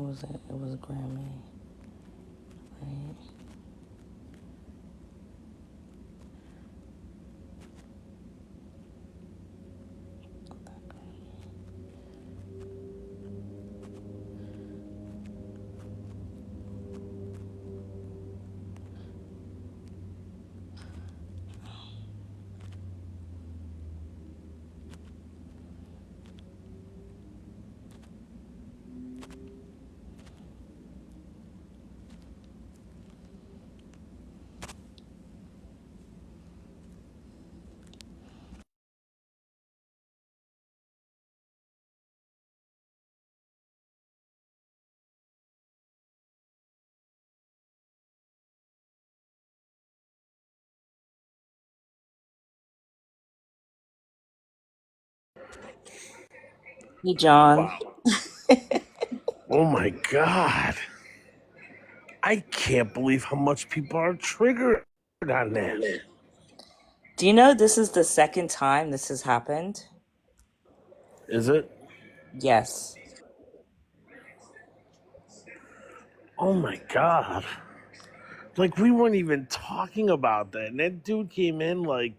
was it? It was a Grammy, right? Hey, John. Wow. Oh my God. I can't believe how much people are triggered on that. Do you know this is the second time this has happened? Is it? Yes. Oh my God. Like, we weren't even talking about that. And that dude came in, like,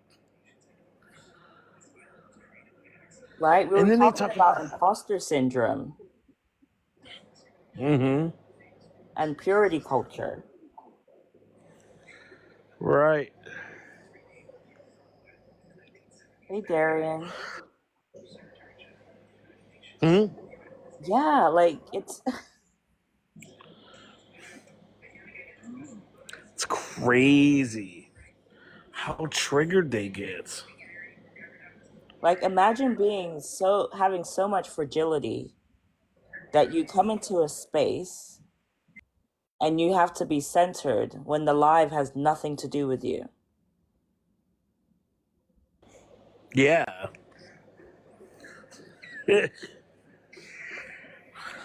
Right? We were and then they talking talk about about. imposter syndrome Mm hmm. and purity culture. Right. Hey, Darian. Hmm? Yeah, like it's It's crazy how triggered they get. like imagine being so having so much fragility that you come into a space and you have to be centered when the live has nothing to do with you. Yeah.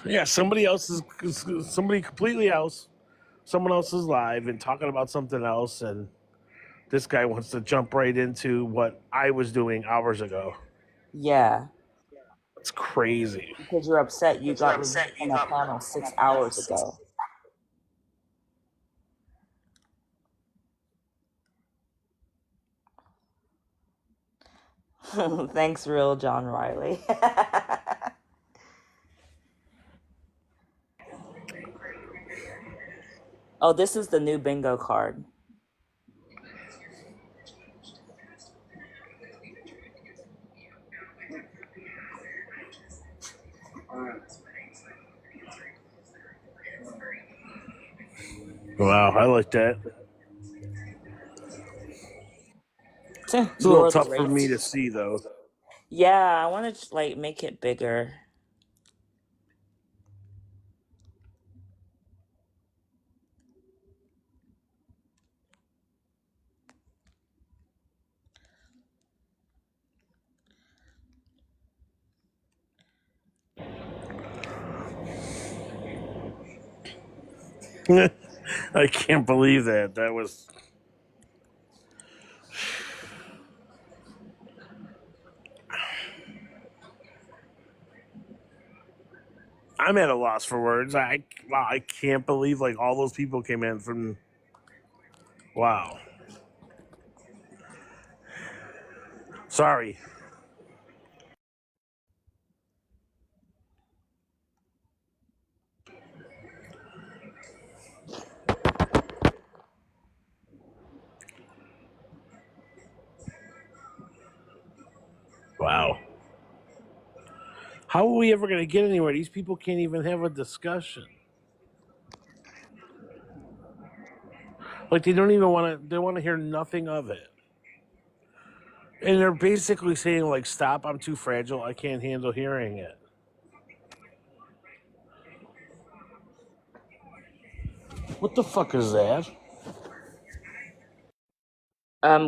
Yeah, somebody completely else, someone else is live and talking about something else, and this guy wants to jump right into what I was doing hours ago. Yeah, It's crazy. because you're upset you got removed from a panel 6 hours ago. Thanks, real John Riley. Oh, this is the new bingo card. Wow, I like that. It's a little You're the tough for me race. to see, though. Yeah, I want to like make it bigger. I can't believe that. That was. I'm at a loss for words. Wow, I can't believe like all those people came in from. Wow. Sorry. Wow. How are we ever going to get anywhere? These people can't even have a discussion. Like they don't even want to. They want to hear nothing of it. And they're basically saying like, "Stop! I'm too fragile. I can't handle hearing it." What the fuck is that?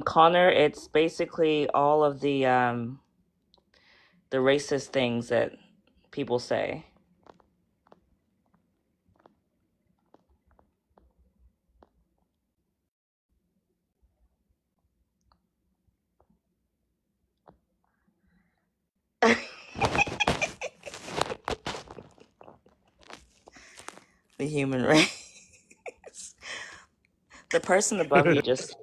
Connor, it's basically all of the racist things that people say. The human race. The person above you just.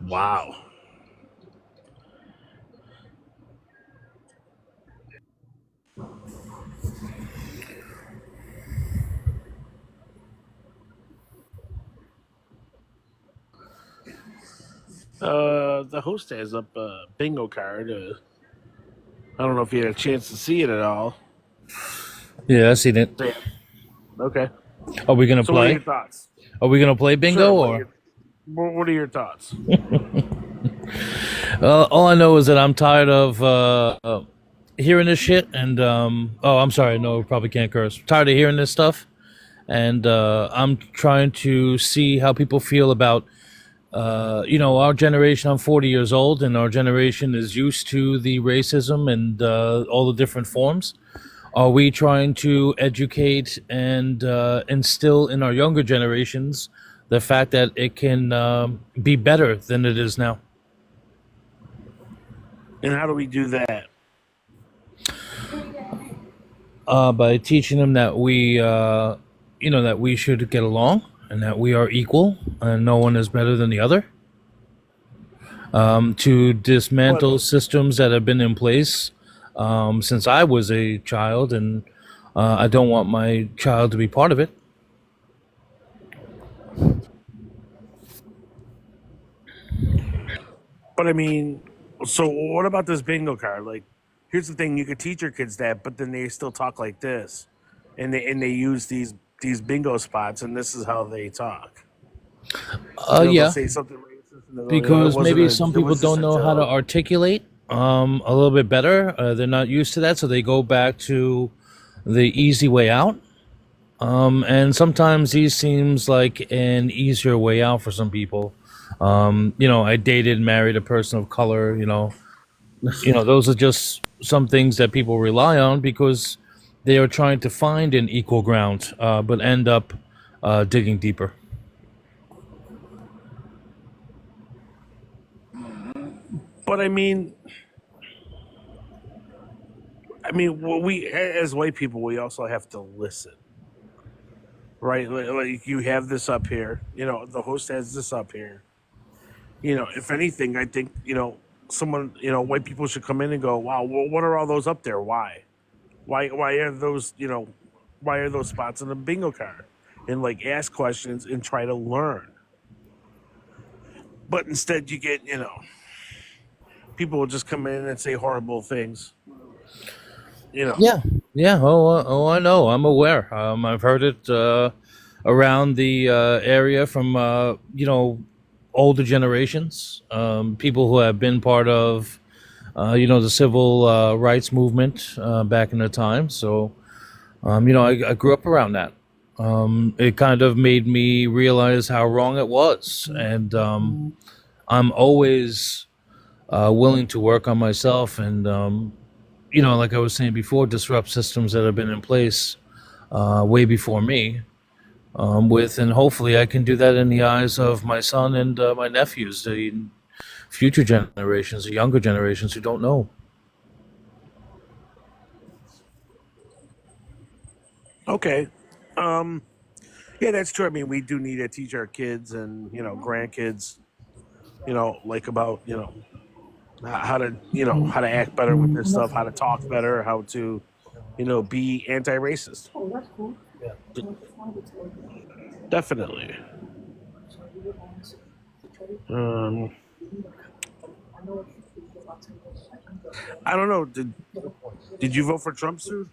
Wow. The host has up a bingo card. I don't know if you had a chance to see it at all. Yeah, I seen it. Yeah. Okay. Are we gonna So, what are your play? thoughts? Are we gonna play Sure. bingo or? What are your thoughts? All I know is that I'm tired of hearing this shit, and oh, I'm sorry, no, we probably can't curse. Tired of hearing this stuff, and I'm trying to see how people feel about our generation. I'm 40 years old, and our generation is used to the racism and all the different forms. Are we trying to educate and instill in our younger generations the fact that it can be better than it is now? And how do we do that? By teaching them that that we should get along and that we are equal and no one is better than the other. To dismantle systems that have been in place since I was a child, and I don't want my child to be part of it. But I mean, so what about this bingo card? Like, here's the thing: you could teach your kids that, but then they still talk like this, and they use these bingo spots, and this is how they talk. They'll Yeah, say something racist, and they'll go, because maybe some people don't know how to articulate a little bit better. They're not used to that, so they go back to the easy way out. And sometimes these seems like an easier way out for some people. I dated and married a person of color. Those are just some things that people rely on because they are trying to find an equal ground, but end up digging deeper. But we as white people, we also have to listen, right? Like you have this up here, the host has this up here. If anything, I think someone, white people should come in and go, wow, well, what are all those up there? Why are those, why are those spots in the bingo card? And like ask questions and try to learn. But instead, you get, people will just come in and say horrible things. Yeah, yeah. I know. I'm aware. I've heard it around the area from older generations, people who have been part of the civil rights movement back in the time. So I grew up around that. It kind of made me realize how wrong it was, and I'm always willing to work on myself and like I was saying before, disrupt systems that have been in place way before me. And hopefully I can do that in the eyes of my son and my nephews, the future generations, the younger generations who don't know. Okay. Yeah, that's true. I mean, we do need to teach our kids and, grandkids, like about, how to, how to act better with this stuff, how to talk better, how to, be anti-racist. Definitely. Um, I don't know. Did you vote for Trump, Sue?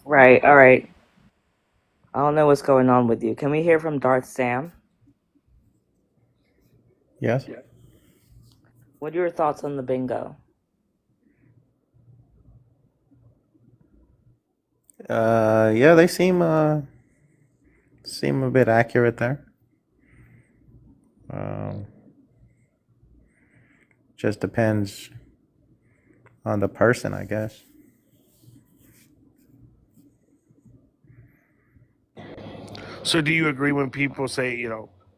Right, all right. I don't know what's going on with you. Can we hear from Darth Sam? Yes. What are your thoughts on the bingo? Yeah, they seem a bit accurate there. Um, just depends on the person, I guess. So do you agree when people say,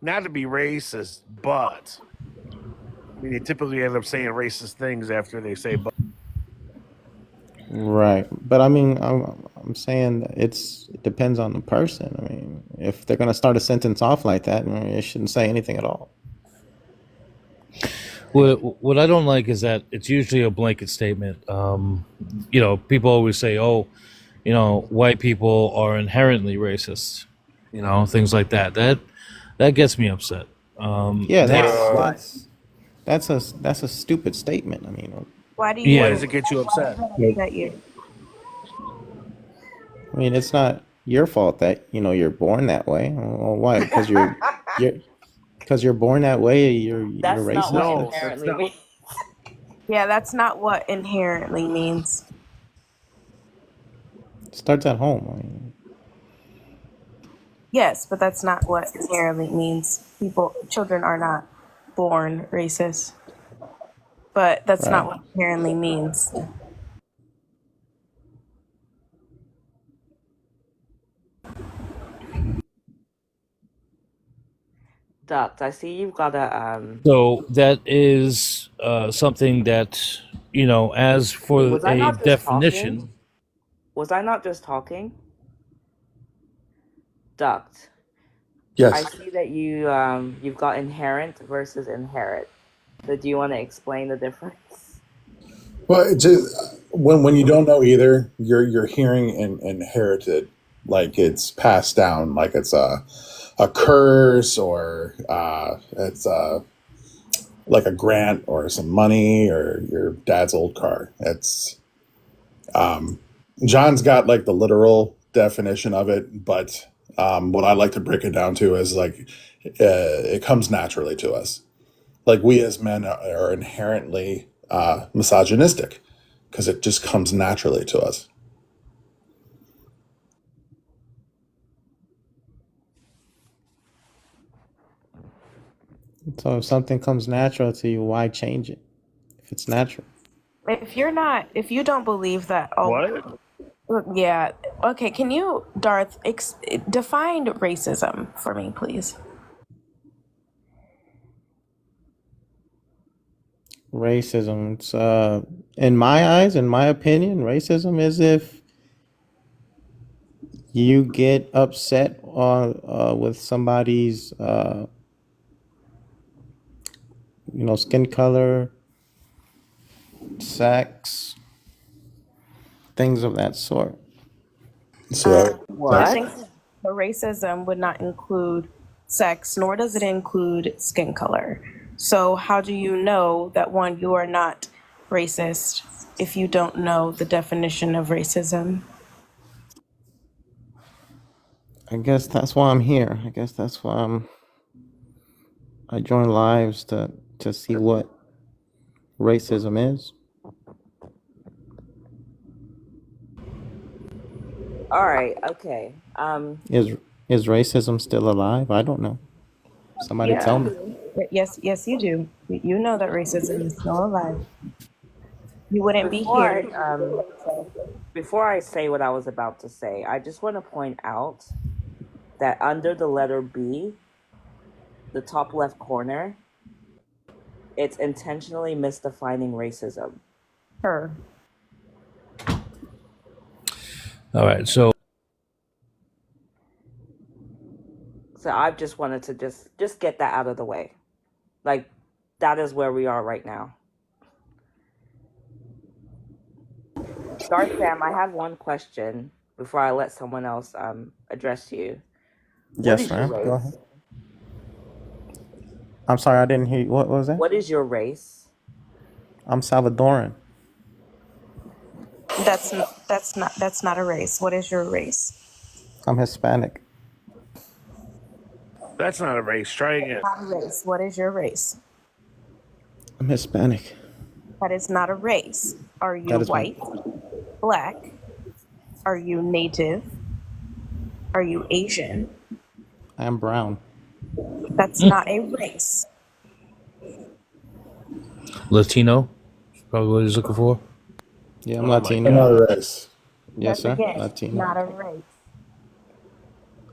not to be racist, but I mean, they typically end up saying racist things after they say but. Right, but I mean, I'm saying that it depends on the person. I mean, if they're gonna start a sentence off like that, I mean, it shouldn't say anything at all. What I don't like is that it's usually a blanket statement. People always say, "Oh, white people are inherently racist." Things like that. That gets me upset. Yeah, They that's a stupid statement. I mean, Why do Why Yeah, does you? it get you Why upset? does that upset you? it's not your fault that you're born that way. Well, why? Because you're born that way. You're That's not what racist. No, that's inherently not. means. Yeah, that's not what inherently means. It starts at home. I mean, Yes, but that's not what inherently means. Children are not born racist, but that's not right. what inherently means. Ducks, I see you've got a so that is something that as for was I a not just talking? definition. Was I not just talking? Ducked. I Yes. see that you've got inherent versus inherit. So do you want to explain the difference? Well, it's just, when you don't know either, you're hearing and inherited like it's passed down, like it's a curse or it's like a grant or some money or your dad's old car. It's um, John's got like the literal definition of it, but what I like to break it down to is like it comes naturally to us. Like we as men are inherently misogynistic because it just comes naturally to us. So if something comes natural to you, why change it? If it's natural. If you don't believe that, What? yeah, okay. Can you, Darth, define racism for me, please? Racism. It's in my eyes, in my opinion, racism is if you get upset on with somebody's skin color, sex, things of that sort. So I that's What? think the racism would not include sex, nor does it include skin color. So, how do you know that one, you are not racist if you don't know the definition of racism? I guess that's why I'm here. I guess that's why I join lives to see what racism is. All right, okay. Is racism still alive? I don't know. Somebody Yes, tell you me. do. Yes, yes, you do. You know that racism is still alive. You wouldn't be Before here. I say what I was about to say, I just want to point out that under the letter B, the top left corner, it's intentionally misdefining racism. Her. All right, so So I just wanted to just get that out of the way. Like that is where we are right now. Darth Sam, I have one question before I let someone else address you. What Yes, is your ma'am. Go race? ahead. I'm sorry, I didn't hear you. What was that? What is your race? I'm Salvadoran. That's not a race. What is your race? I'm Hispanic. That's not a race. Try again. Not a race. What is your race? I'm Hispanic. That is not a race. Are you That is my white, black, Are you native? Are you Asian? I am brown. That's not a race. Latino, probably what he's looking for. Yeah, I'm Oh my Latino. Another race. Yes, That's sir. again Latino. not a race.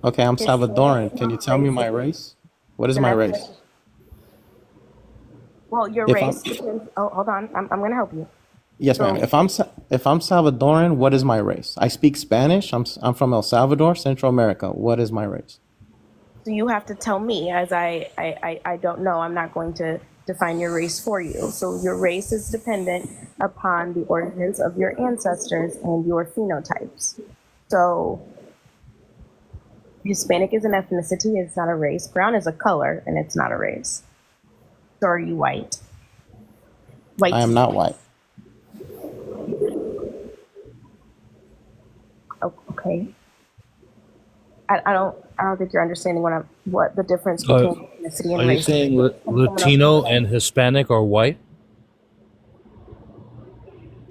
Okay, I'm Hispanic Salvadoran. is Can you not tell me my racist. race? What is Can my I race? finish? Well, your If I'm race depends. Oh, hold on. I'm going to help you. Yes, ma'am. So If I'm Salvadoran, what is my race? I speak Spanish. I'm from El Salvador, Central America. What is my race? So you have to tell me, as I don't know. I'm not going to define your race for you. So your race is dependent upon the origins of your ancestors and your phenotypes. So Hispanic is an ethnicity, it's not a race. Brown is a color, and it's not a race. So are you white? White. I am not white. Okay. I don't think you're understanding what the difference Uh, between ethnicity Are and you race. saying Someone else- Latino and Hispanic are white?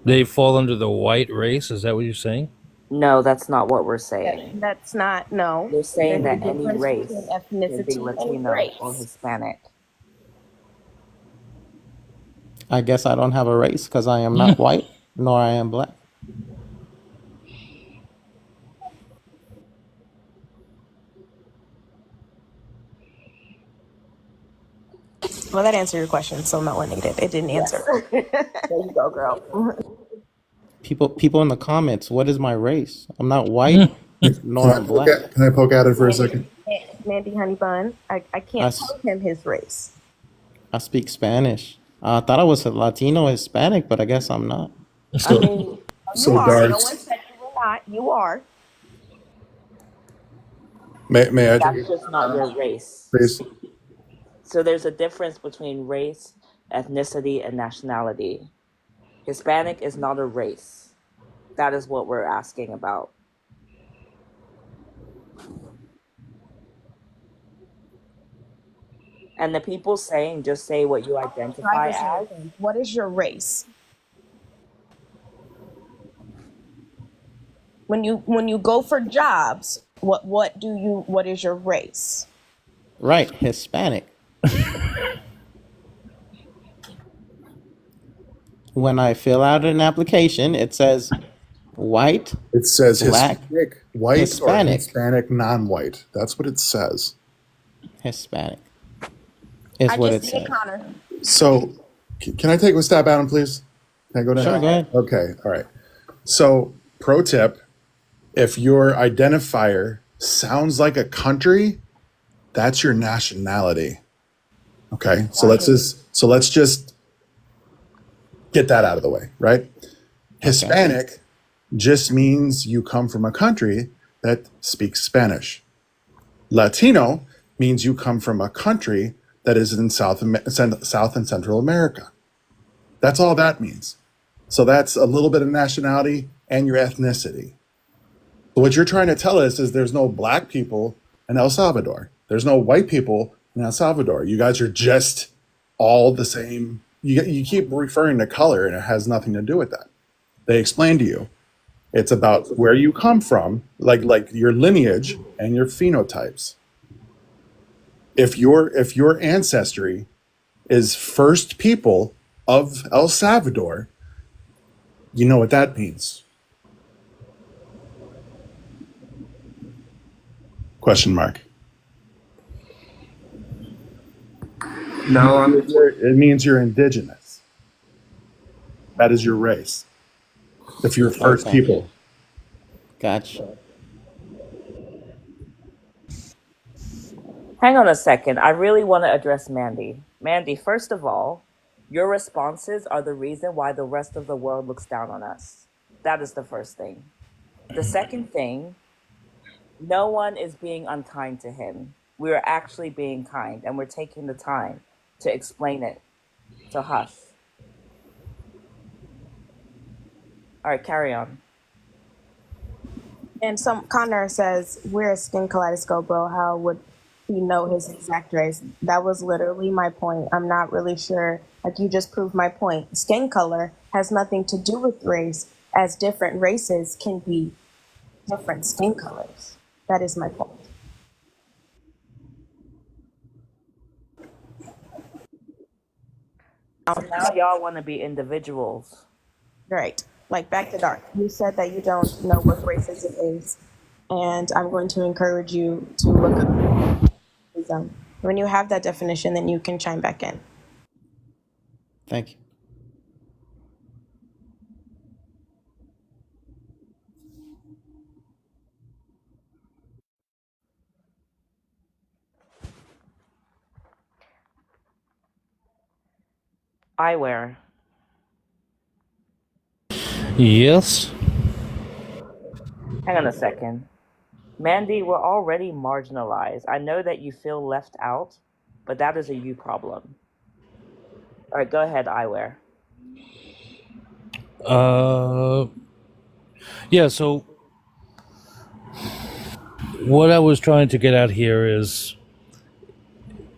They fall under the white race. Is that what you're saying? No, that's not what we're saying. That's not, no. We're saying There's a that any difference race between can be ethnicity and Latino or race. Hispanic. I guess I don't have a race because I am not white, nor I am black. Well, that answered your question, so melanated. It didn't answer. There you go, girl. People in the comments, what is my race? I'm not white, nor I'm black. Can I poke at it for a second? Mandy Honey Bun, I can't Us. tell him his race. I speak Spanish. I thought I was a Latino Hispanic, but I guess I'm not. I mean, You So are. No darts. one said you were not. You are. May I that's take just not your race. race? So there's a difference between race, ethnicity, and nationality. Hispanic is not a race. That is what we're asking about. And the people saying just say what you identify as. What is your race? When you go for jobs, what is your race? Right, Hispanic. When I fill out an application, it says white, It says Black, Hispanic, white, Hispanic. or Hispanic, non-white. That's what it says. Hispanic. Is I what it just did, says. Connor. So, can I take a stab at him, please? Can I go down? Sure, go ahead. Okay, all right. So, pro tip: if your identifier sounds like a country, that's your nationality. Okay, so let's just get that out of the way, right? Hispanic just means you come from a country that speaks Spanish. Latino means you come from a country that is in South and Central America. That's all that means. So that's a little bit of nationality and your ethnicity. So what you're trying to tell us is there's no black people in El Salvador. There's no white people in El Salvador. You guys are just all the same. You keep referring to color, and it has nothing to do with that. They explain to you. It's about where you come from, like your lineage and your phenotypes. If your ancestry is first people of El Salvador, you know what that means. Question mark. No, It means you're indigenous. That is your race. If you're first Okay. people. Gotcha. Hang on a second. I really want to address Mandy. Mandy, first of all, your responses are the reason why the rest of the world looks down on us. That is the first thing. The second thing, no one is being unkind to him. We are actually being kind, and we're taking the time to explain it to Hush. All right, carry on. And some Connor says, "We're a skin kaleidoscope, bro. How would he know his exact race?" That was literally my point. I'm not really sure. Like, you just proved my point. Skin color has nothing to do with race, as different races can be different skin colors. That is my point. So now y'all want to be individuals. Right. Like back to dark. You said that you don't know what racism is, and I'm going to encourage you to look up racism. When you have that definition, then you can chime back in. Thank you. Eyewear. Yes. Hang on a second. Mandy, we're already marginalized. I know that you feel left out, but that is a you problem. All right, go ahead, Eyewear. Yeah. So what I was trying to get at here is,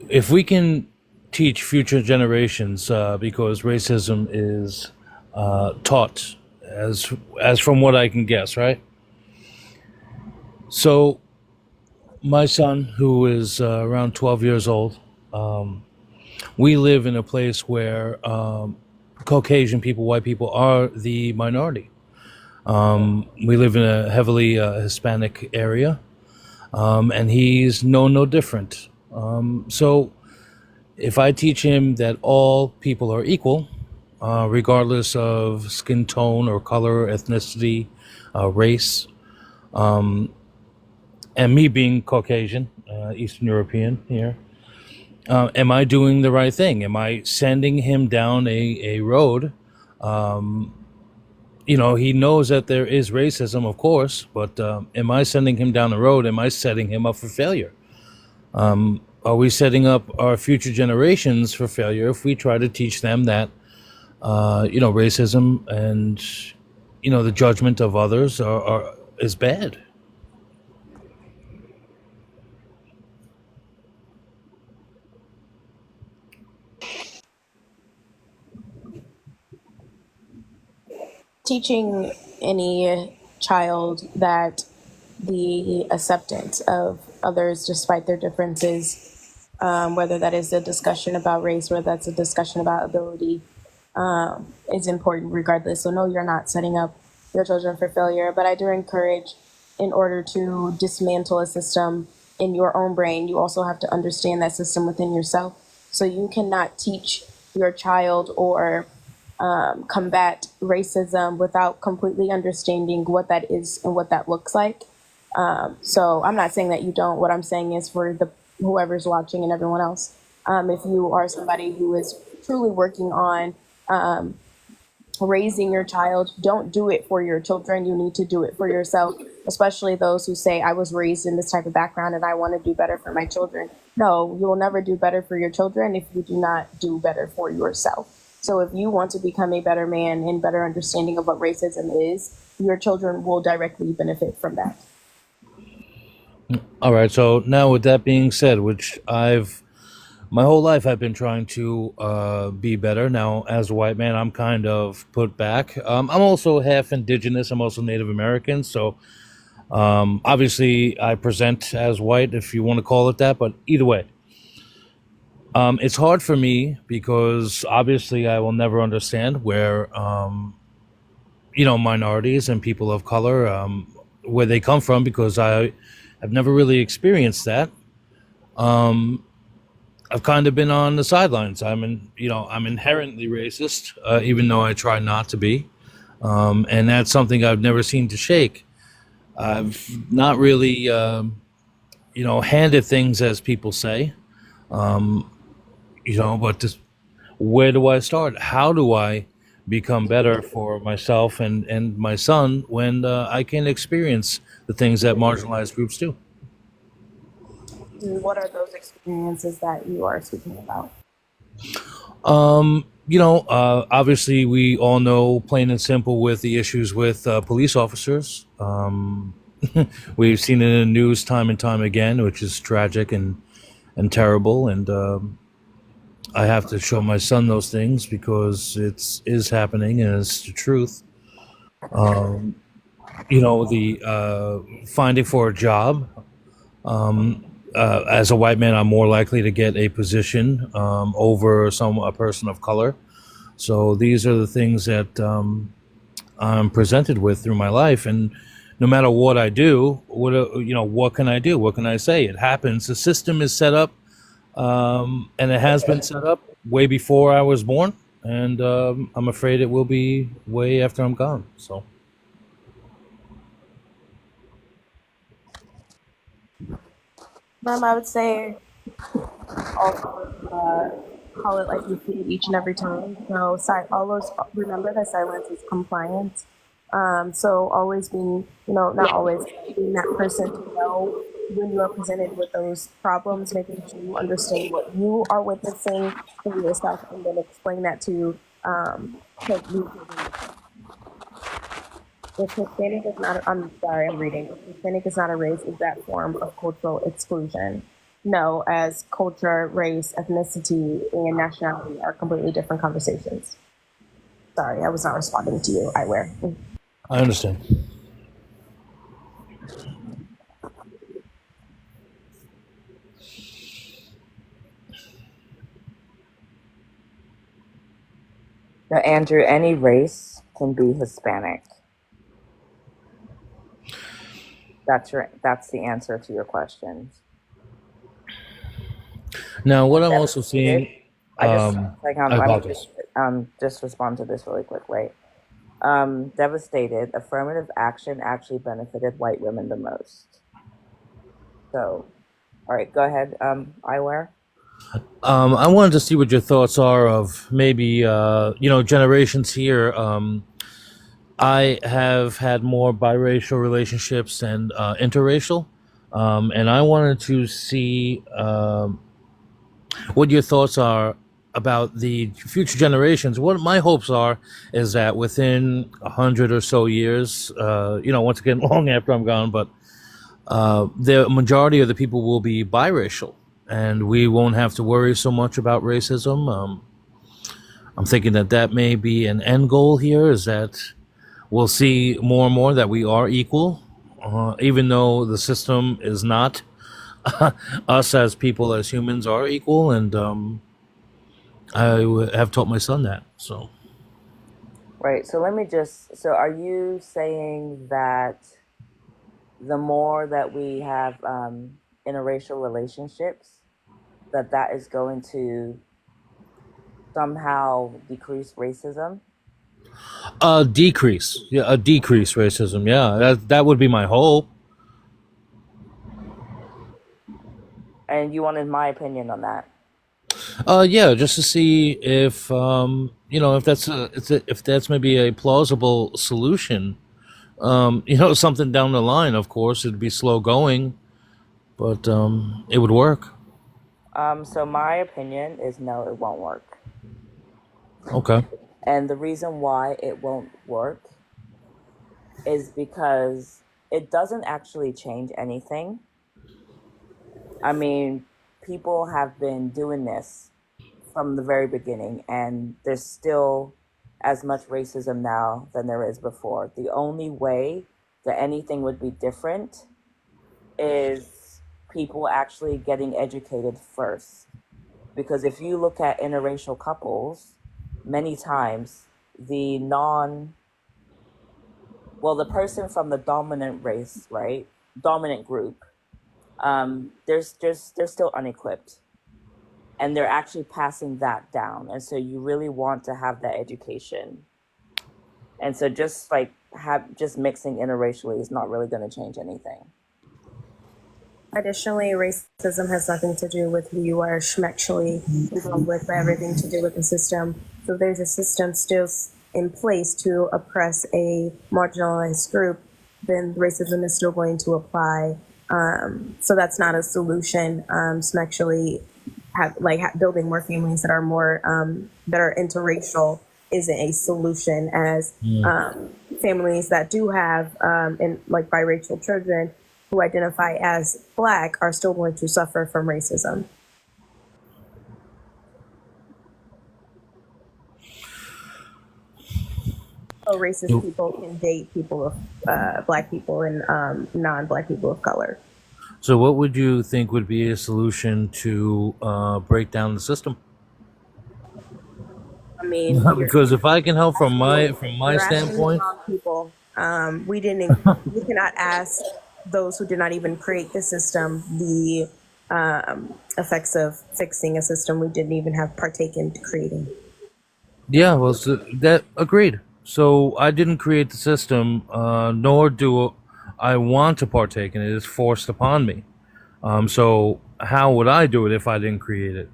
if we can teach future generations, because racism is taught, as from what I can guess, right? So my son, who is around 12 years old, we live in a place where Caucasian people, white people, are the minority. We live in a heavily Hispanic area, and he's no different. So if I teach him that all people are equal, regardless of skin tone or color, ethnicity, race, and me being Caucasian, Eastern European here, am I doing the right thing? Am I sending him down a road? He knows that there is racism, of course, but am I sending him down the road? Am I setting him up for failure? Are we setting up our future generations for failure if we try to teach them that, racism and, the judgment of others is bad? Teaching any child that the acceptance of others despite their differences, whether that is a discussion about race or that's a discussion about ability, is important regardless. So no, you're not setting up your children for failure, but I do encourage, in order to dismantle a system in your own brain, you also have to understand that system within yourself. So you cannot teach your child or combat racism without completely understanding what that is and what that looks like. So I'm not saying that you don't. What I'm saying is, for the whoever's watching and everyone else, if you are somebody who is truly working on raising your child, don't do it for your children. You need to do it for yourself, especially those who say, I was raised in this type of background and I want to do better for my children. No, you will never do better for your children if you do not do better for yourself. So if you want to become a better man and better understanding of what racism is, your children will directly benefit from that. All right. So now, with that being said, which my whole life I've been trying to be better. Now, as a white man, I'm kind of put back. I'm also half indigenous. I'm also Native American. So obviously I present as white, if you want to call it that, but either way. It's hard for me because obviously I will never understand where, minorities and people of color, where they come from, because I have never really experienced that. I've kind of been on the sidelines. I'm inherently racist, even though I try not to be. And that's something I've never seen to shake. I've not really, handed things, as people say. But just, where do I start? How do I become better for myself and my son when I can experience the things that marginalized groups do? What are those experiences that you are speaking about? Obviously we all know, plain and simple, with the issues with police officers. We've seen it in the news time and time again, which is tragic and terrible. And I have to show my son those things because it is happening and it's the truth. the finding for a job. As a white man, I'm more likely to get a position over a person of color. So these are the things that I'm presented with through my life, and no matter what I do, what can I do? What can I say? It happens. The system is set up, and it has been set up way before I was born, and I'm afraid it will be way after I'm gone. So. I would say also call it like you see it each and every time. So always remember that silence is compliance. So always being, not always being that person to know when you are presented with those problems, making sure you understand what you are witnessing for yourself, and then explain that to you. If Hispanic is not, I'm sorry, I'm reading. If Hispanic is not a race, is that form of cultural exclusion? No, as culture, race, ethnicity, and nationality are completely different conversations. Sorry, I was not responding to you, Eyewear. I understand. Now, Andrew, any race can be Hispanic. That's the answer to your questions. Now, what I'm also seeing, I just I apologize. Just respond to this really quick, right? Devastated. Affirmative action actually benefited white women the most. So, all right, go ahead, Eyewear. I wanted to see what your thoughts are of maybe generations here. I have had more biracial relationships and interracial, and I wanted to see what your thoughts are about the future generations. What my hopes are is that within 100 or so years, once again, long after I'm gone, but the majority of the people will be biracial, and we won't have to worry so much about racism. I'm thinking that may be an end goal here, is that we'll see more and more that we are equal, even though the system is not. Us as people, as humans, are equal, and I have taught my son that. So, right. So So, are you saying that the more that we have interracial relationships, that is going to somehow decrease racism? a decrease racism. Yeah, that would be my hope. And you wanted my opinion on that? Yeah, just to see if if that's maybe a plausible solution. Something down the line. Of course, it'd be slow going, but it would work. So my opinion is no, it won't work. Okay. And the reason why it won't work is because it doesn't actually change anything. I mean, people have been doing this from the very beginning, and there's still as much racism now than there is before. The only way that anything would be different is people actually getting educated first. Because if you look at interracial couples, many times the person from the dominant race, right? Dominant group, they're still unequipped, and they're actually passing that down. And so you really want to have that education. And so just mixing interracially is not really going to change anything. Additionally, racism has nothing to do with who you are schmexually involved with, but everything to do with the system. So there's a system still in place to oppress a marginalized group, then racism is still going to apply. So that's not a solution. Schmexually building more families that are more that are interracial isn't a solution, as families that do have biracial children who identify as Black are still going to suffer from racism. So So racist people can date people of black people and non-black people of color. So, what would you think would be a solution to break down the system? I mean, Because if I can help from my you're asking the standpoint, wrong people. We cannot ask those who did not even create the system the effects of fixing a system we didn't even have partake in creating. yeah, well, so that agreed. So I didn't create the system, nor do I want to partake in it. It's forced upon me. So how would I do it if I didn't create it?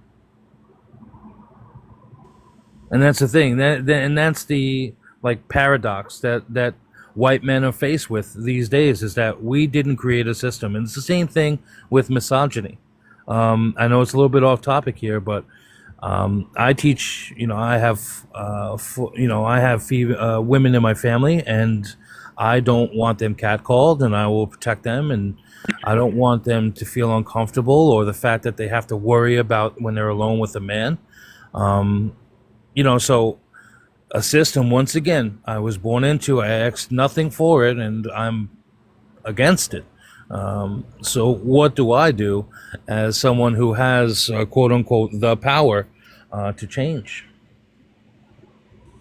And that's the thing. And that's the like paradox that white men are faced with these days, is that we didn't create a system, and it's the same thing with misogyny. I know it's a little bit off topic here, but I teach. I have women in my family, and I don't want them catcalled, and I will protect them, and I don't want them to feel uncomfortable or the fact that they have to worry about when they're alone with a man. So a system, once again, I was born into. I asked nothing for it, and I'm against it. So what do I do as someone who has, quote unquote, the power to change?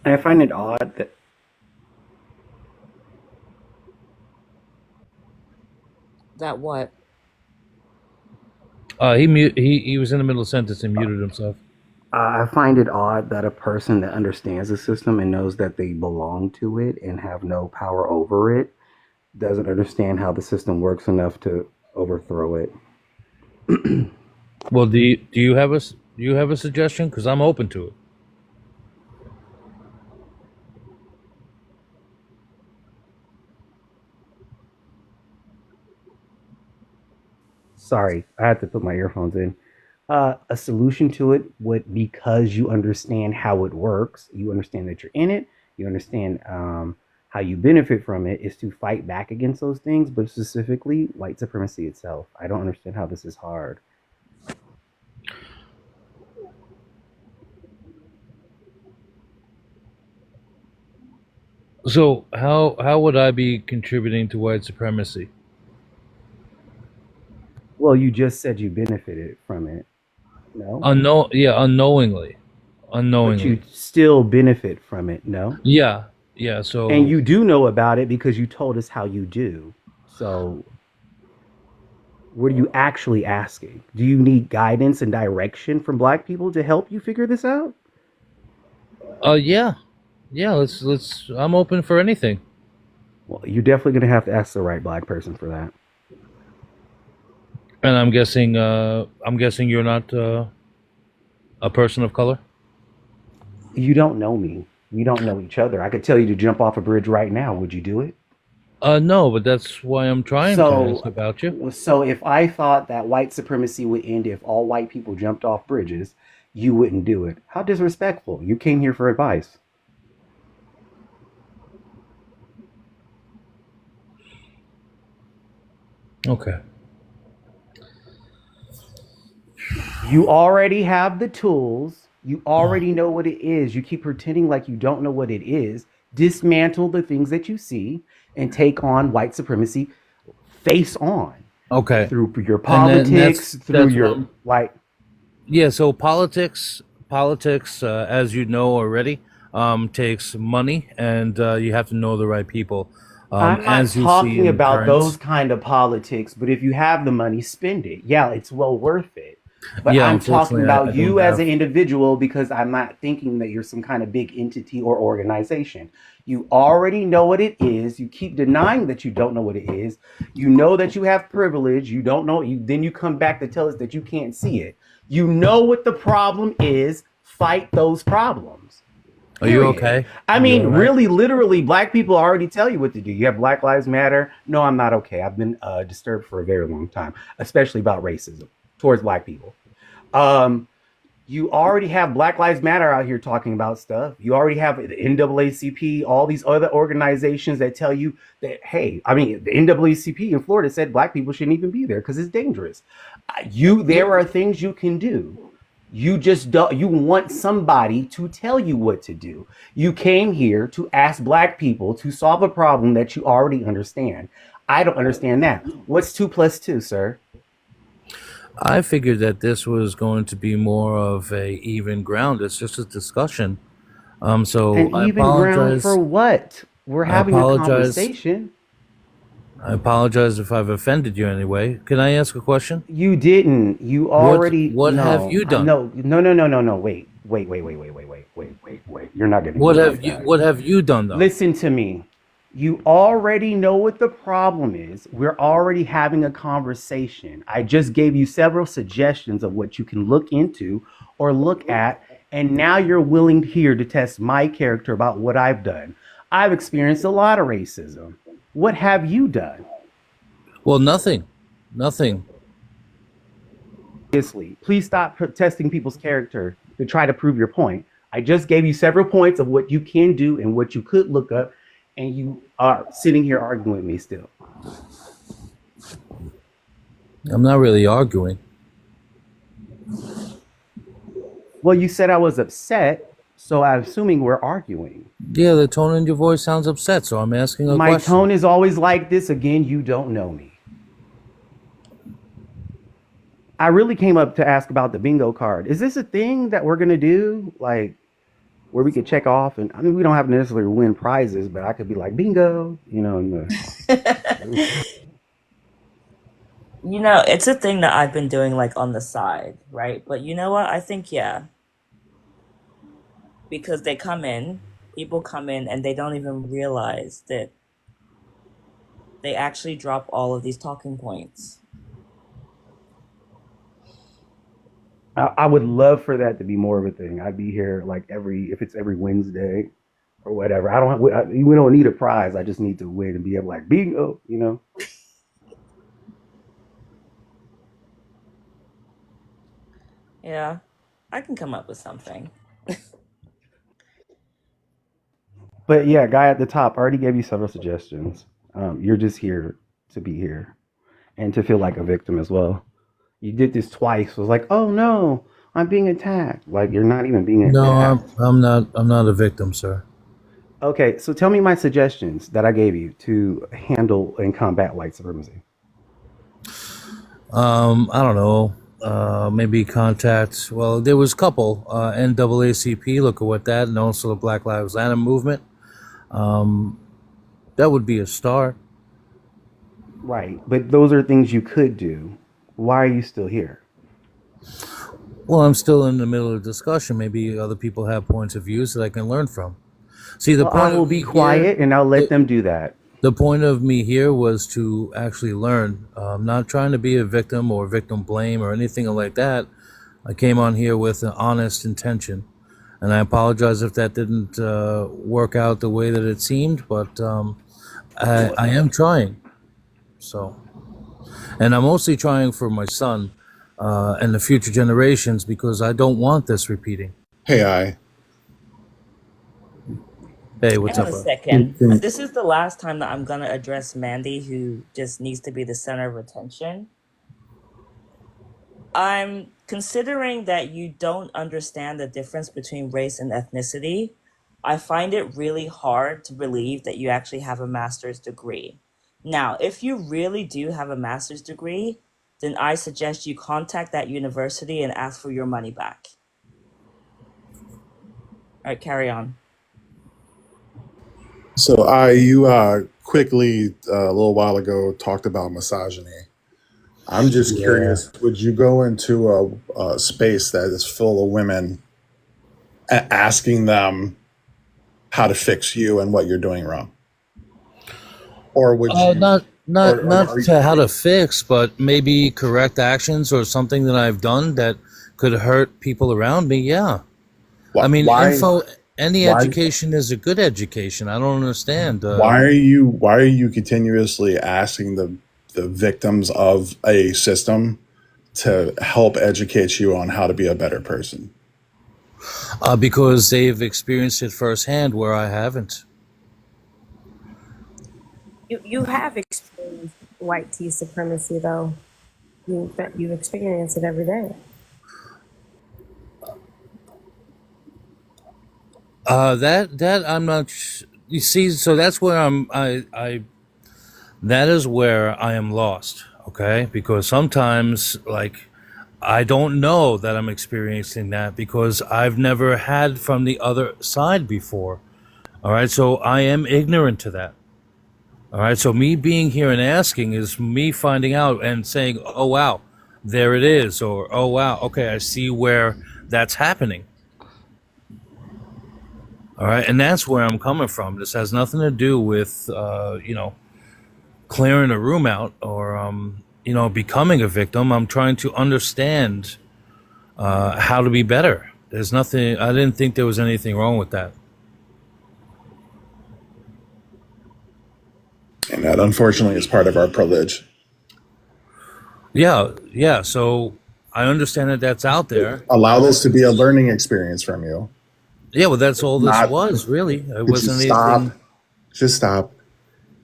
I find it odd that That what? He was in the middle of a sentence and muted himself. I find it odd that a person that understands the system and knows that they belong to it and have no power over it doesn't understand how the system works enough to overthrow it. Well, do you have a suggestion? Because I'm open to it. Sorry, I had to put my earphones in. A solution to it would, because you understand how it works, you understand that you're in it, you understand how you benefit from it, is to fight back against those things, but specifically white supremacy itself. I don't understand how this is hard. So how would I be contributing to white supremacy? Well, you just said you benefited from it. No? Unknowingly. But you still benefit from it, no? Yeah. So, and you do know about it because you told us how you do. So what are you actually asking? Do you need guidance and direction from black people to help you figure this out? Yeah. Let's. I'm open for anything. Well, you're definitely gonna have to ask the right black person for that. And I'm guessing you're not a person of color. You don't know me. We don't know each other. I could tell you to jump off a bridge right now. Would you do it? No, but that's why I'm trying to ask about you. So if I thought that white supremacy would end if all white people jumped off bridges, you wouldn't do it. How disrespectful. You came here for advice. Okay. You already have the tools. You already know what it is. You keep pretending like you don't know what it is. Dismantle the things that you see and take on white supremacy face on. Okay. Through your politics, through your like. Yeah. So politics, as you know already, takes money, and you have to know the right people. I'm not talking about those kind of politics, but if you have the money, spend it. Yeah, it's well worth it. But yeah, I'm talking about you as an individual, because I'm not thinking that you're some kind of big entity or organization. You already know what it is. You keep denying that you don't know what it is. You know that you have privilege. You don't know. Then you come back to tell us that you can't see it. You know what the problem is. Fight those problems. Are you okay? I mean, really, literally, black people already tell you what to do. You have Black Lives Matter. No, I'm not okay. I've been disturbed for a very long time, especially about racism towards black people. You already have Black Lives Matter out here talking about stuff. You already have the NAACP, all these other organizations that tell you that, hey, I mean, the NAACP in Florida said black people shouldn't even be there because it's dangerous. There are things you can do. You just don't, you want somebody to tell you what to do. You came here to ask black people to solve a problem that you already understand. I don't understand that. What's 2 plus 2, sir? I figured that this was going to be more of a even ground. It's just a discussion. So An I even ground for apologize. what? We're I having a apologize. conversation. I apologize if I've offended you in any way. Can I ask a question? You didn't. You What already What have you done? no. Wait. You're not gonna What do it have like you that. What have you done though? Listen to me. You already know what the problem is. We're already having a conversation. I just gave you several suggestions of what you can look into or look at, and now you're willing here to test my character about what I've done. I've experienced a lot of racism. What have you done? Well, nothing. Nothing. Obviously, please stop testing people's character to try to prove your point. I just gave you several points of what you can do and what you could look up, and you are sitting here arguing with me still. I'm not really arguing. Well, you said I was upset, so I'm assuming we're arguing. Yeah, the tone in your voice sounds upset, so I'm asking a My question. tone is always like this. Again, you don't know me. I really came up to ask about the bingo card. Is this a thing that we're gonna do, like where we could check off? And I mean, we don't have to necessarily win prizes, but I could be like bingo, you know. You know, it's a thing that I've been doing like on the side, right? But you know what? I think, yeah, because people come in and they don't even realize that they actually drop all of these talking points. I would love for that to be more of a thing. I'd be here like if it's every Wednesday or whatever. We don't need a prize. I just need to win and be able like bingo, you know. Yeah, I can come up with something. But yeah, guy at the top already gave you several suggestions. You're just here to be here and to feel like a victim as well. You did this twice. It was like, oh no, I'm being attacked. Like you're not even being No, attacked. I'm not. I'm not a victim, sir. Okay, so tell me my suggestions that I gave you to handle and combat white supremacy. I don't know. Maybe contact. Well, there was a couple. NAACP. Look at what that, and also the Black Lives Matter movement. That would be a start. Right, but those are things you could do. Why are you still here? Well, I'm still in the middle of the discussion. Maybe other people have points of views that I can learn from. See, the Well, point I will of be me quiet here, and I'll let them do that. the point of me here was to actually learn. Not trying to be a victim or victim blame or anything like that. I came on here with an honest intention, and I apologize if that didn't work out the way that it seemed. But I am trying. So, and I'm mostly trying for my son and the future generations because I don't want this repeating. Hey, Hey, what's Hang up, on a bro? second. This is the last time that I'm going to address Mandy, who just needs to be the center of attention. I'm considering that you don't understand the difference between race and ethnicity. I find it really hard to believe that you actually have a master's degree. Now, if you really do have a master's degree, then I suggest you contact that university and ask for your money back. All right, carry on. So you quickly a little while ago talked about misogyny. I'm just Yeah. curious, would you go into a space that is full of women asking them how to fix you and what you're doing wrong? Or would you Not are you, to how to fix, but maybe correct actions or something that I've done that could hurt people around me. Yeah. I mean, why any why education is a good education. I don't understand. why are you continuously asking the victims of a system to help educate you on how to be a better person? Because they've experienced it firsthand where I haven't. You have experienced white tea supremacy though. You've experienced it every day. That I'm not. You see, so that's where I that is where I am lost. Okay, because sometimes like I don't know that I'm experiencing that because I've never had from the other side before. All right, so I am ignorant to that. All right, so me being here and asking is me finding out and saying, "Oh wow, there it is," or "Oh wow, okay, I see where that's happening." All right, and that's where I'm coming from. This has nothing to do with clearing a room out or becoming a victim. I'm trying to understand how to be better. There's nothing. I didn't think there was anything wrong with that. And that, unfortunately, is part of our privilege. Yeah, yeah. So I understand that that's out there. Allow this to be a learning experience from you. Yeah, well, that's all this was, really. It wasn't anything. Just stop.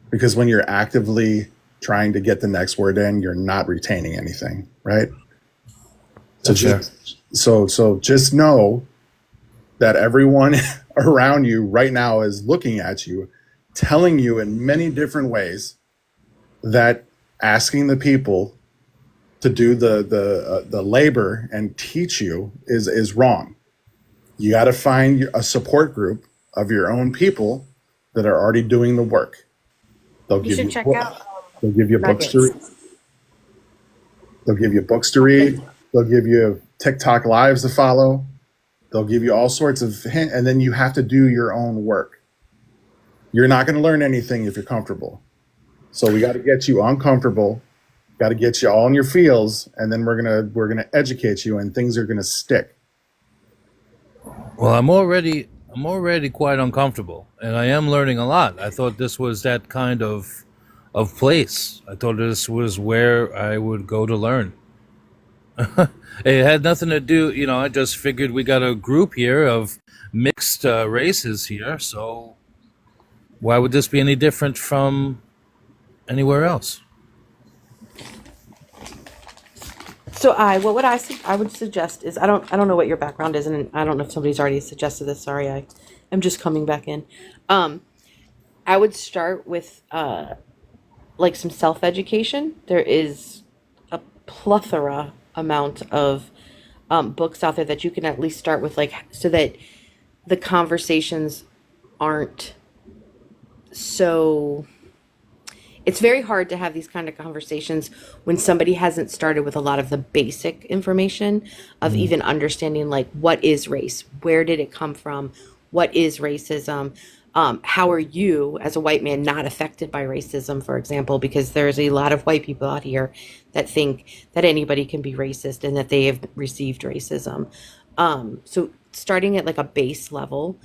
Because when you're actively trying to get the next word in, you're not retaining anything, right? So just know that everyone around you right now is looking at you, telling you in many different ways that asking the people to do the labor and teach you is wrong. You got to find a support group of your own people that are already doing the work. They'll give you check out They'll give you books to read. Nuggets. They'll give you books to read. They'll give you TikTok lives to follow. They'll give you all sorts of hints, and then you have to do your own work. You're not going to learn anything if you're comfortable. So we got to get you uncomfortable. Got to get you all in your feels, and then we're gonna educate you, and things are gonna stick. Well, I'm already quite uncomfortable, and I am learning a lot. I thought this was that kind of place. I thought this was where I would go to learn. It had nothing to do, I just figured we got a group here of mixed races here, so why would this be any different from anywhere else? So I would suggest is I don't know what your background is, and I don't know if somebody's already suggested this. Sorry, I am just coming back in. I would start with like some self education. There is a plethora amount of books out there that you can at least start with, like, so that the conversations aren't so. It's very hard to have these kind of conversations when somebody hasn't started with a lot of the basic information of even understanding, like, what is race? Where did it come from? What is racism? How are you as a white man not affected by racism, for example? Because there's a lot of white people out here that think that anybody can be racist and that they have received racism. So starting at like a base level,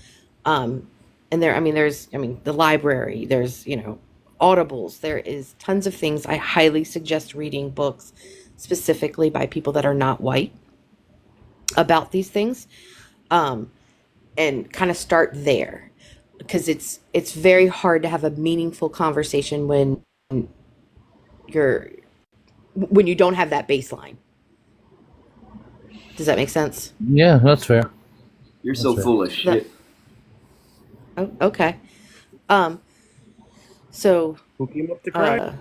and there's the library, there's, audibles, there is tons of things. I highly suggest reading books specifically by people that are not white about these things, and kind of start there, because it's very hard to have a meaningful conversation when you don't have that baseline. Does that make sense? Yeah, that's fair. You're so full of shit. Oh, okay. So Who came up to cry?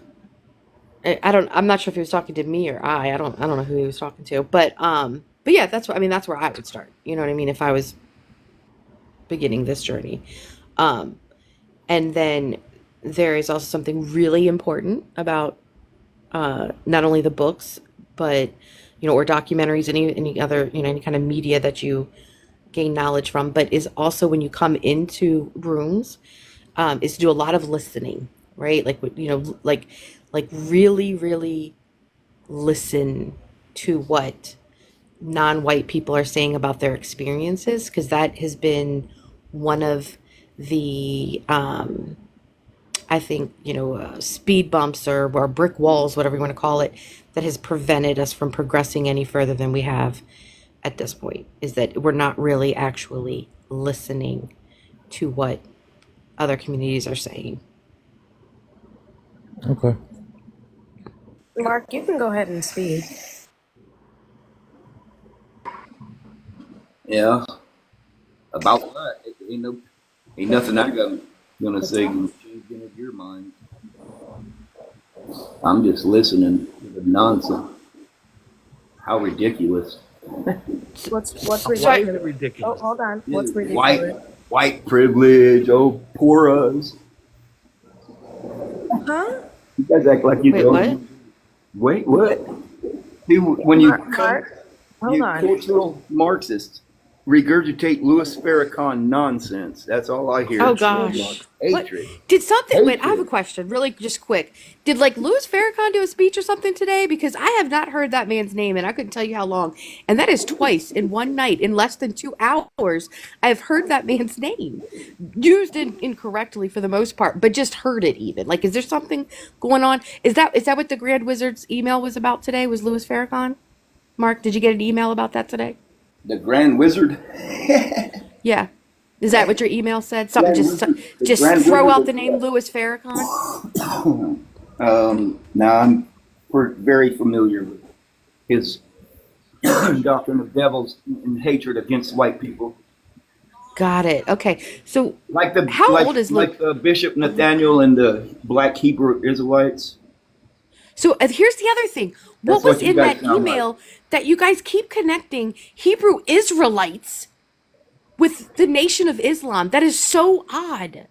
I'm not sure if he was talking to me or I don't know who he was talking to, but yeah, that's where I would start. You know what I mean? If I was beginning this journey. And then there is also something really important about not only the books, but or documentaries, any other any kind of media that you gain knowledge from, but is also when you come into rooms, is to do a lot of listening, right? Like like really, really listen to what non-white people are saying about their experiences, because that has been one of the I think speed bumps or brick walls, whatever you want to call it, that has prevented us from progressing any further than we have at this point, is that we're not really actually listening to what other communities are saying. Okay. Mark, you can go ahead and speak. Yeah. About what? Ain't nothing I got gonna say can change any of your mind. I'm just listening to the nonsense. How ridiculous. What's Why is ridiculous? it Oh, ridiculous? hold on. What's White, ridiculous? white privilege. Oh, poor us. Huh? You guys act like you Wait, don't. what? Wait, what? See, when you come, Mark, hold you on. cultural Marxists regurgitate Louis Farrakhan nonsense. That's all I hear. Oh It's roadblock. gosh. What Hatred. did something wait, I have a Hatred. question, really just quick. Did like Louis Farrakhan do a speech or something today? Because I have not heard that man's name and I couldn't tell you how long. And that is twice in one night, in less than 2 hours. I have heard that man's name. Used incorrectly for the most part, but just heard it even. Like, is there something going on? Is that what the Grand Wizard's email was about today? Was Louis Farrakhan? Mark, did you get an email about that today? The Grand Wizard. Yeah. Is that what your email said? Something Grand just Wizard. The just Grand throw out Wizard. the name Louis Farrakhan? Now we're very familiar with his doctrine of devils and hatred against white people. Got it. Okay. So Like the how like old is like Bishop Nathaniel and the black Hebrew Israelites. So here's the other thing. That's What was what you in guys that sound like. email that you guys keep connecting Hebrew Israelites with the Nation of Islam? That is so odd.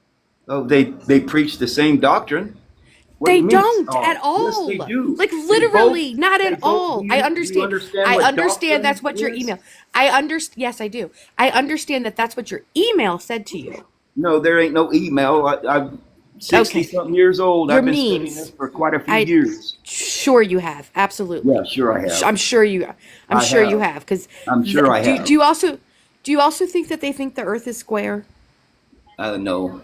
Oh, they preach the same doctrine. What do They you mean? don't Oh, at yes, all. they do. Like They both. literally, not They at both. all. Do I you understand. understand I what understand that's doctrine what your is? email. I understand. Yes, I do. I understand that that's what your email said to you. No, there ain't no email. I'm 60 Okay. something years old. Your I've been studying memes. this for quite a few I years. sure you have. Absolutely. Yeah, sure I have. I'm sure you. I'm I sure you have. have. Because I'm sure I have. do you also think that they think the Earth is square? No.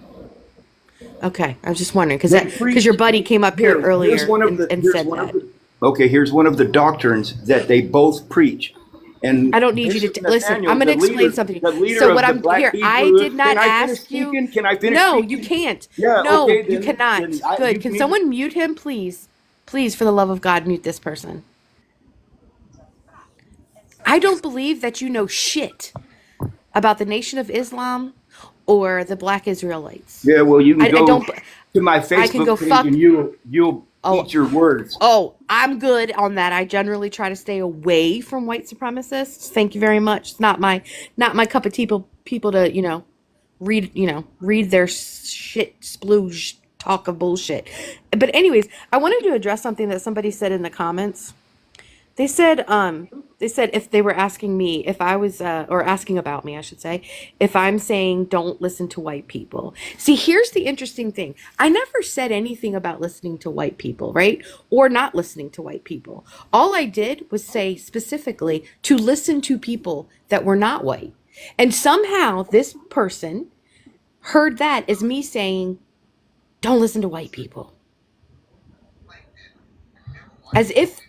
Okay, I was just wondering because They preach. your buddy came up here Here's earlier one of the. and Here's said one of that. the. Okay, here's one of the doctrines that they both preach. And I don't need you Bishop to listen. Nathaniel, I'm going to the explain leader, something. the leader So of what the I'm Black here, I Hebrew. did not Can I finish ask you. speaking? Can I finish No, speaking? you can't. Yeah. No, Okay. you cannot. You Good. Can need someone mute him, please? Please, for the love of God, mute this person. I don't believe that you know shit about the Nation of Islam or the Black Israelites. Yeah. Well, you can I go don't. to my I can go Facebook page fuck. and you'll Oh, eat your words. Oh, I'm good on that. I generally try to stay away from white supremacists. Thank you very much. It's not my cup of tea. People to read their shit splooge talk of bullshit. But anyways, I wanted to address something that somebody said in the comments. They said if they were asking me if I was or asking about me, I should say, if I'm saying don't listen to white people. See, here's the interesting thing. I never said anything about listening to white people, right? Or not listening to white people. All I did was say specifically to listen to people that were not white. And somehow this person heard that as me saying, don't listen to white people. As if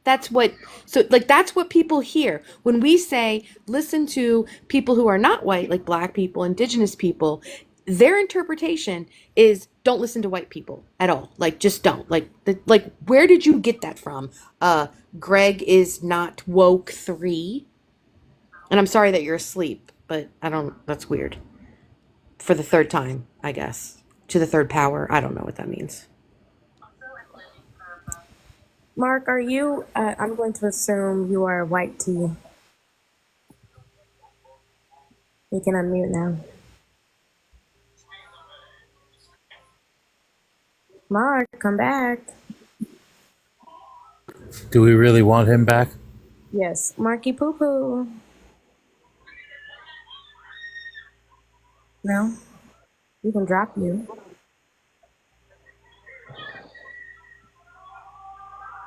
that's what people hear when we say listen to people who are not white, like black people, indigenous people. Their interpretation is don't listen to white people at all. Like, just don't. Like where did you get that from? Greg is not woke 3. And I'm sorry that you're asleep, but that's weird. For the third time, I guess. To the third power. I don't know what that means. Mark, are you? I'm going to assume you are white tea. You can unmute now. Mark, come back. Do we really want him back? Yes, Marky Poo Poo. No, you can drop you.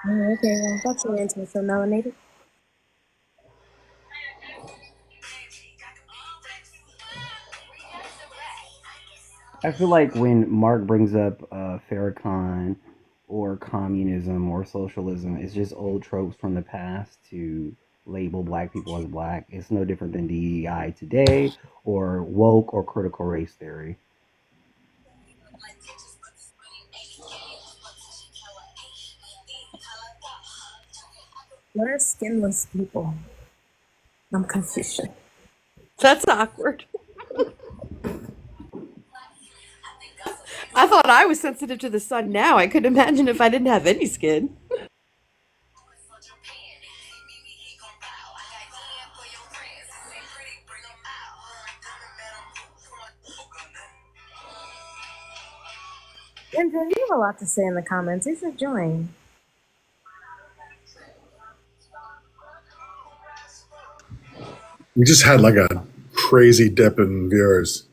Oh, okay, well, I thought you were into so melanated. I feel like when Mark brings up Farrakhan or communism or socialism, it's just old tropes from the past to label black people as black. It's no different than DEI today or woke or critical race theory. What are skinless people? I'm confused. That's awkward. I thought I was sensitive to the sun now. I couldn't imagine if I didn't have any skin. Andrew, you have a lot to say in the comments. You should join. We just had like a crazy dip in viewers.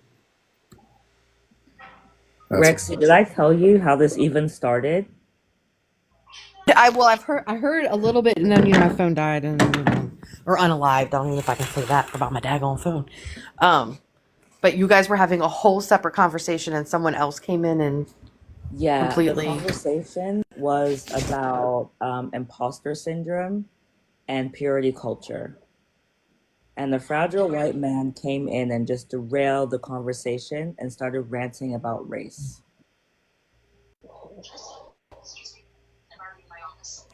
Rexy, did I tell you how this even started? I've heard a little bit, and then my phone died or unalived. I don't even know if I can say that about my daggone phone. But you guys were having a whole separate conversation, and someone else came in and completely. The conversation was about imposter syndrome and purity culture. And the fragile white man came in and just derailed the conversation and started ranting about race.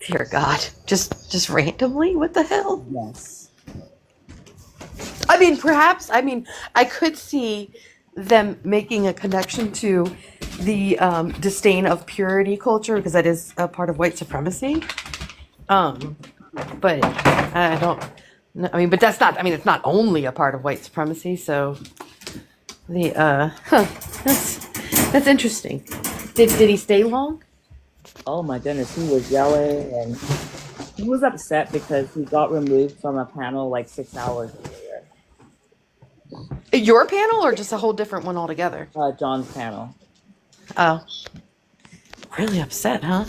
Dear God, just randomly? What the hell? Yes. I mean, perhaps. I mean, I could see them making a connection to the disdain of purity culture because that is a part of white supremacy. But I don't. I mean, but that's not. I mean, it's not only a part of white supremacy. So that's interesting. Did he stay long? Oh my goodness, he was yelling and he was upset because he got removed from a panel like 6 hours earlier. Your panel or just a whole different one altogether? John's panel. Oh, really upset, huh?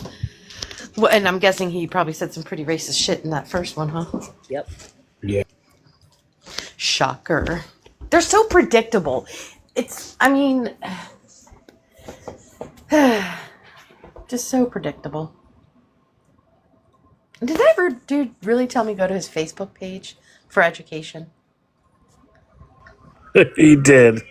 Well, and I'm guessing he probably said some pretty racist shit in that first one, huh? Yep. Yeah. Shocker. They're so predictable. I mean, just so predictable. Did that ever dude really tell me to go to his Facebook page for education? He did.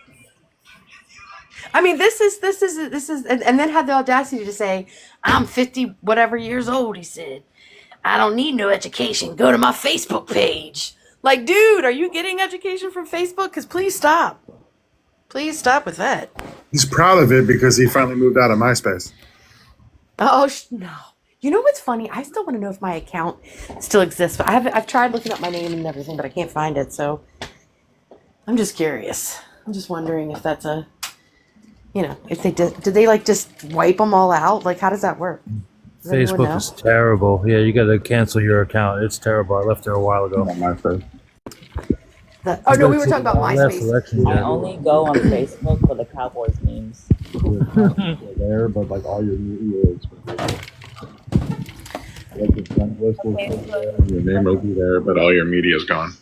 I mean, this is, and then had the audacity to say, I'm 50 whatever years old, he said. I don't need no education. Go to my Facebook page. Like, dude, are you getting education from Facebook? Because please stop. Please stop with that. He's proud of it because he finally moved out of MySpace. Oh, no. You know what's funny? I still want to know if my account still exists. But I've tried looking up my name and everything, but I can't find it. So I'm just curious. I'm just wondering if that's if they did they like just wipe them all out? Like, how does that work? Does anyone Facebook know? is terrible. Yeah, you got to cancel your account. It's terrible. I left there a while ago. Not MySpace. Oh no, we were talking about MySpace. I only go on Facebook for the Cowboys memes. There, but like all your media is like your friend list will be there, your name will be there, but all your media is gone.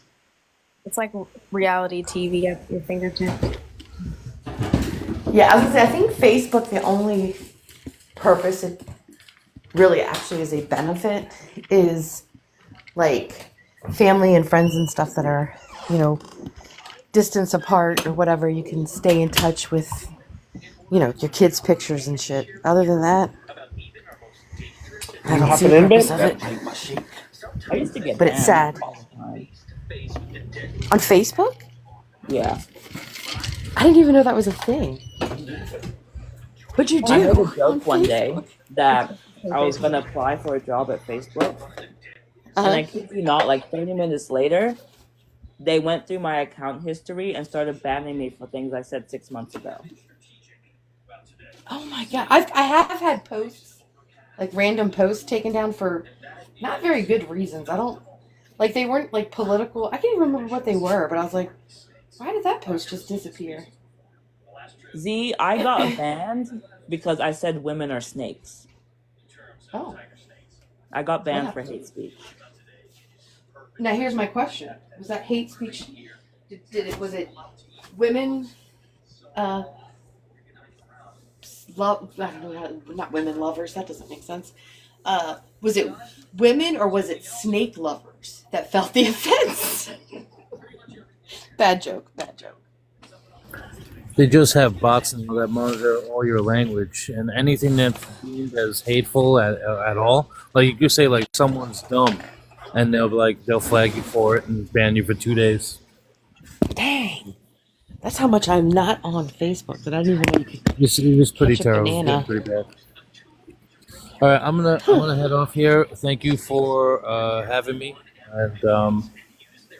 It's like reality TV at your fingertips. Yeah, I was gonna say, I think Facebook, the only purpose it really actually is a benefit is like family and friends and stuff that are, distance apart or whatever. You can stay in touch with, your kids' pictures and shit. Other than that, I don't see the purpose of it. I used to get But it's banned sad. all the time. On Facebook? Yeah. I didn't even know that was a thing. What'd you I heard do? a joke one day that I was going to apply for a job at Facebook. And I kid you not, like 30 minutes later, they went through my account history and started banning me for things I said 6 months ago. Oh my god. I have had posts, like random posts taken down for not very good reasons. I don't, like they weren't like political. I can't even remember what they were, but I was like, why did that post just disappear? Z, I got banned because I said women are snakes. Oh. I got banned for hate speech. Now here's my question. Was that hate speech, was it women, not women lovers, that doesn't make sense. Was it women or was it snake lovers that felt the offense? Bad joke. They just have bots that monitor all your language and anything that's deemed as hateful at all. Like you could say like someone's dumb, and they'll flag you for it and ban you for 2 days. Dang, That's how much I'm not on Facebook that I didn't even know you could It was pretty catch a terrible. It was getting banana. pretty bad. All right, I'm gonna head off here. Thank you for having me, and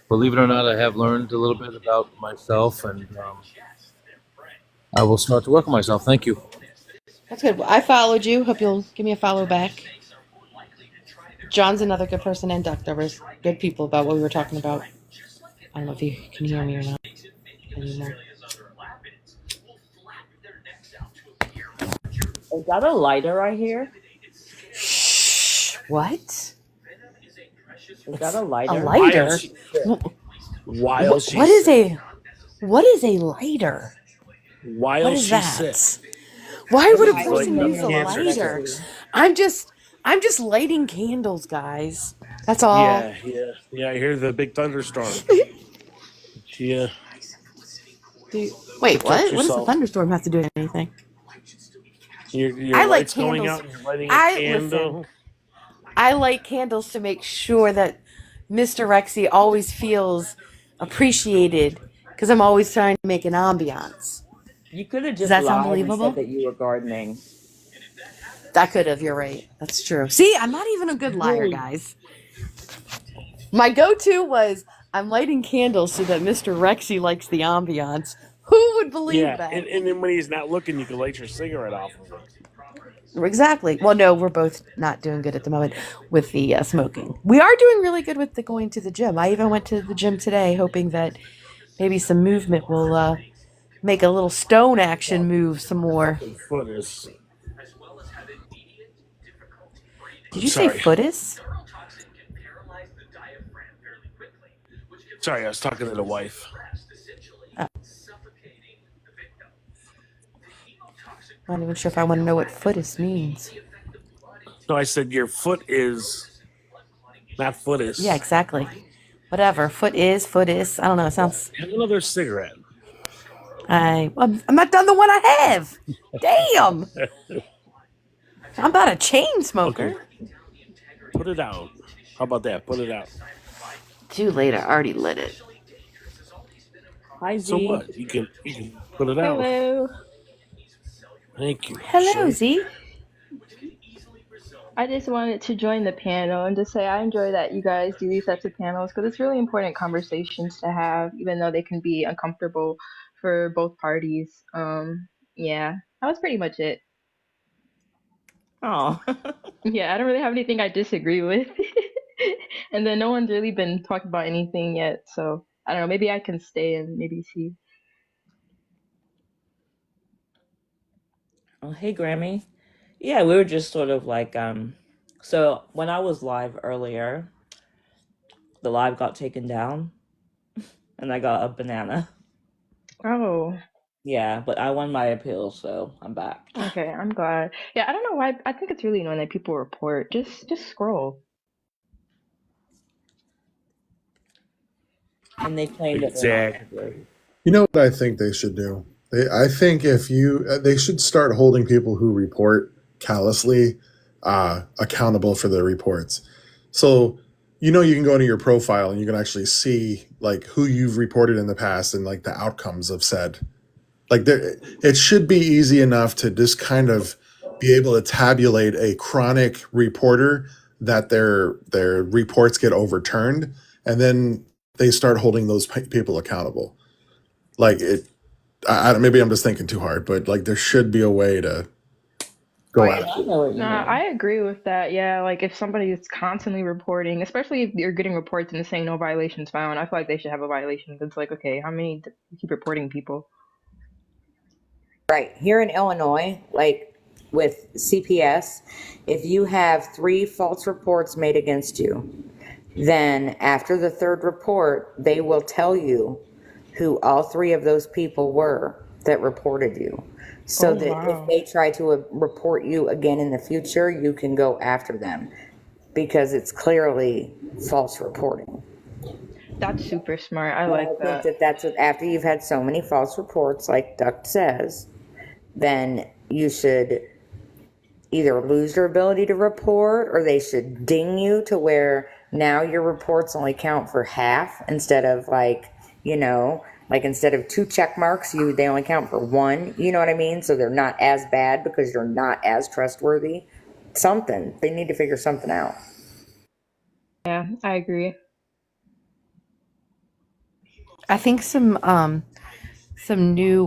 believe it or not, I have learned a little bit about myself, and I will start to work on myself. Thank you. That's good. Well, I followed you. Hope you'll give me a follow back. John's another good person, and Duck. There was good people about what we were talking about. I don't know if you can hear me or not anymore. Is that a lighter right here? What? Is that a A lighter? lighter? While she What is sick. what is a lighter? While What is she's that? sick. Why would a Like person Like use a cancer lighter? sticks. I'm just lighting candles, guys. That's all. Yeah. I hear the big thunderstorm. Yeah. Wait, Protect what? What does the yourself. thunderstorm have to do with anything? Your I light light's going candles. out and you're lighting a Listen. candle. I light candles to make sure that Mr. Rexy always feels appreciated because I'm always trying to make an ambiance. You could have Does just that sound lied and believable? said that you were gardening. I could have. You're right. That's true. See, I'm not even a good liar, Really? guys. My go-to was I'm lighting candles so that Mr. Rexy likes the ambiance. Who would believe Yeah, that? and then when he's not looking, you can light your cigarette off of him. Exactly. Well, no, we're both not doing good at the moment with the smoking. We are doing really good with the going to the gym. I even went to the gym today, hoping that maybe some movement will make a little stone action move some more. Foot is. Did you say Sorry. footis? Sorry, I was talking to the wife. I'm not even sure if I want to know what footis means. No, I said your foot is not footis. Yeah, exactly. Whatever. Footis. I don't know. It sounds. Have another cigarette. I'm not done the one I have. Damn. I'm about a chain smoker. Okay. Put it out. How about that? Put it out. Too late. I already lit it. Hi, Z. So what? You can put it out. Hello. Thank you. Hello, Shay. Z. I just wanted to join the panel and just say I enjoy that you guys do these types of panels because it's really important conversations to have, even though they can be uncomfortable for both parties. Yeah, that was pretty much it. Oh. Yeah, I don't really have anything I disagree with. And then no one's really been talking about anything yet, so I don't know, maybe I can stay and maybe see. Oh, hey, Grammy. Yeah, we were just sort of like, so when I was live earlier, the live got taken down and I got a banana. Oh, Yeah, but I won my appeal, so I'm back. okay, I'm glad. Yeah, I don't know why. I think it's really annoying that people report. Just scroll. And they claimed that they're not Exactly. gonna do. You know what I think they should do? I think if they should start holding people who report callously accountable for their reports. So, you can go into your profile and you can actually see like who you've reported in the past and like the outcomes of said. Like it should be easy enough to just kind of be able to tabulate a chronic reporter that their reports get overturned, and then they start holding those people accountable. Like maybe I'm just thinking too hard, but like there should be a way to go I after it. know what you Nah, mean. I agree with that. Yeah, like if somebody is constantly reporting, especially if you're getting reports and it's saying no violations found, I feel like they should have a violation. It's like, okay, how many you keep reporting people? Right. Here in Illinois, like with CPS, if you have 3 false reports made against you, then after the 3rd report, they will tell you who all 3 of those people were that reported you. So Oh, that if wow. they try to report you again in the future, you can go after them because it's clearly false reporting. That's super smart. I And I like think that. that's what, after you've had so many false reports, like Duck says, then you should either lose your ability to report or they should ding you to where now your reports only count for half instead of like, Like instead of 2 check marks, they only count for 1. You know what I mean? So they're not as bad because you're not as trustworthy. Something. They need to figure something out. Yeah, I agree. I think some new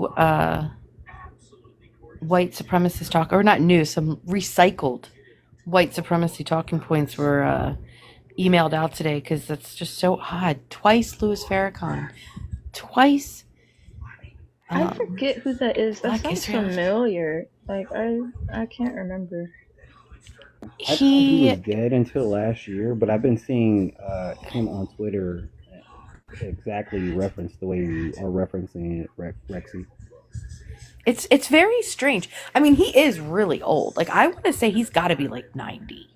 white supremacist talk, or not new, some recycled white supremacy talking points were emailed out today because that's just so odd. Twice Louis Farrakhan. Twice. I forget who that is. That Black sounds Israel. familiar. Like I can't remember. I thought he was dead until last year, but I've been seeing him on Twitter exactly reference the way you are referencing it, Rexy. It's very strange. I mean, he is really old. Like, I want to say he's got to be like 90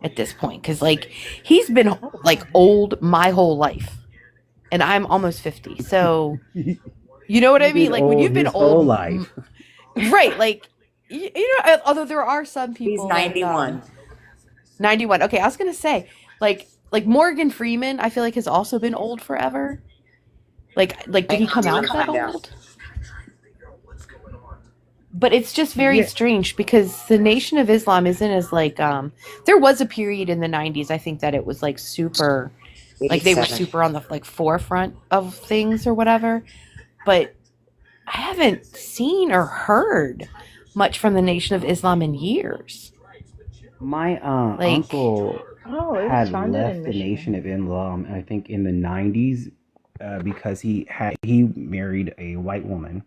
at this point, because like he's been like old my whole life, and I'm almost 50. So you know what I mean? Like when you've been old whole life, right? Like you know, although there are some people. He's 91. 91. Okay, I was gonna say like Morgan Freeman. I feel like has also been old forever. Like did he come out that old? But it's just very strange because the Nation of Islam isn't as like there was a period in the 90s, I think, that it was like super, like they were super on the like forefront of things or whatever. But I haven't seen or heard much from the Nation of Islam in years. My uncle had left the Nation of Islam, I think, in the 90s because he married a white woman,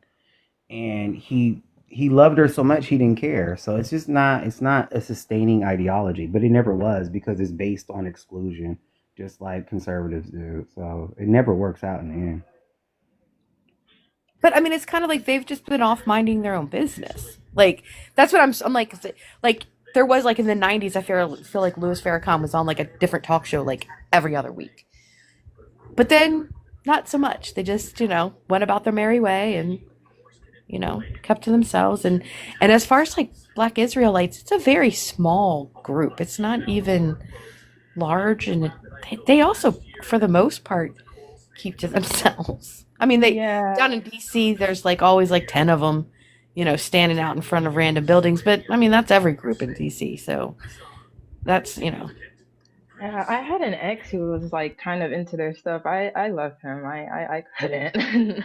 and he loved her so much he didn't care. So it's not a sustaining ideology, but it never was because it's based on exclusion, just like conservatives do. So it never works out in the end. But I mean, it's kind of like they've just been off minding their own business. Like that's what I'm like there was like in the 90s, I feel like Louis Farrakhan was on like a different talk show like every other week. But then not so much. They just, went about their merry way and kept to themselves. And as far as like Black Israelites, it's a very small group. It's not even large, and they also, for the most part, keep to themselves. I mean, down in DC, there's like always like 10 of them, standing out in front of random buildings. But I mean, that's every group in DC. So that's, Yeah, I had an ex who was like kind of into their stuff. I loved him. I couldn't.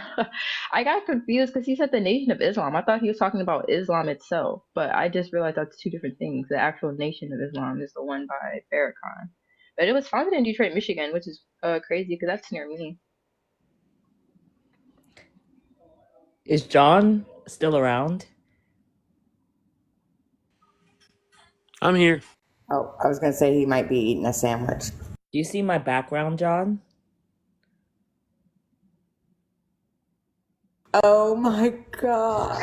I got confused because he said the Nation of Islam. I thought he was talking about Islam itself, but I just realized that's 2 different things. The actual Nation of Islam is the one by Farrakhan, but it was founded in Detroit, Michigan, which is crazy because that's near me. Is John still around? I'm here. Oh, I was going to say he might be eating a sandwich. Do you see my background, John? Oh my God.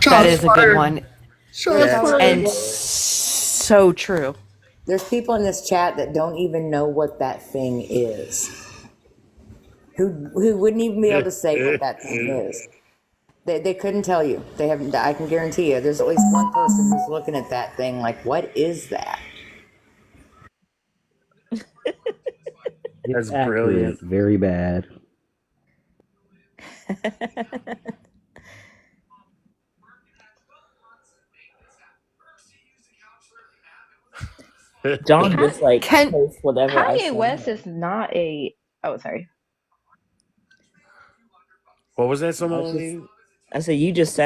That is a good one. And so true. There's people in this chat that don't even know what that thing is. Who wouldn't even be able to say what that thing is. They couldn't tell you. They haven't. I can guarantee you there's at least one person who's looking at that thing like, what is that? That's brilliant. Very bad. John just like posts whatever I Kanye send West him. is not a. Oh, sorry. What was that, Melanie? I said you just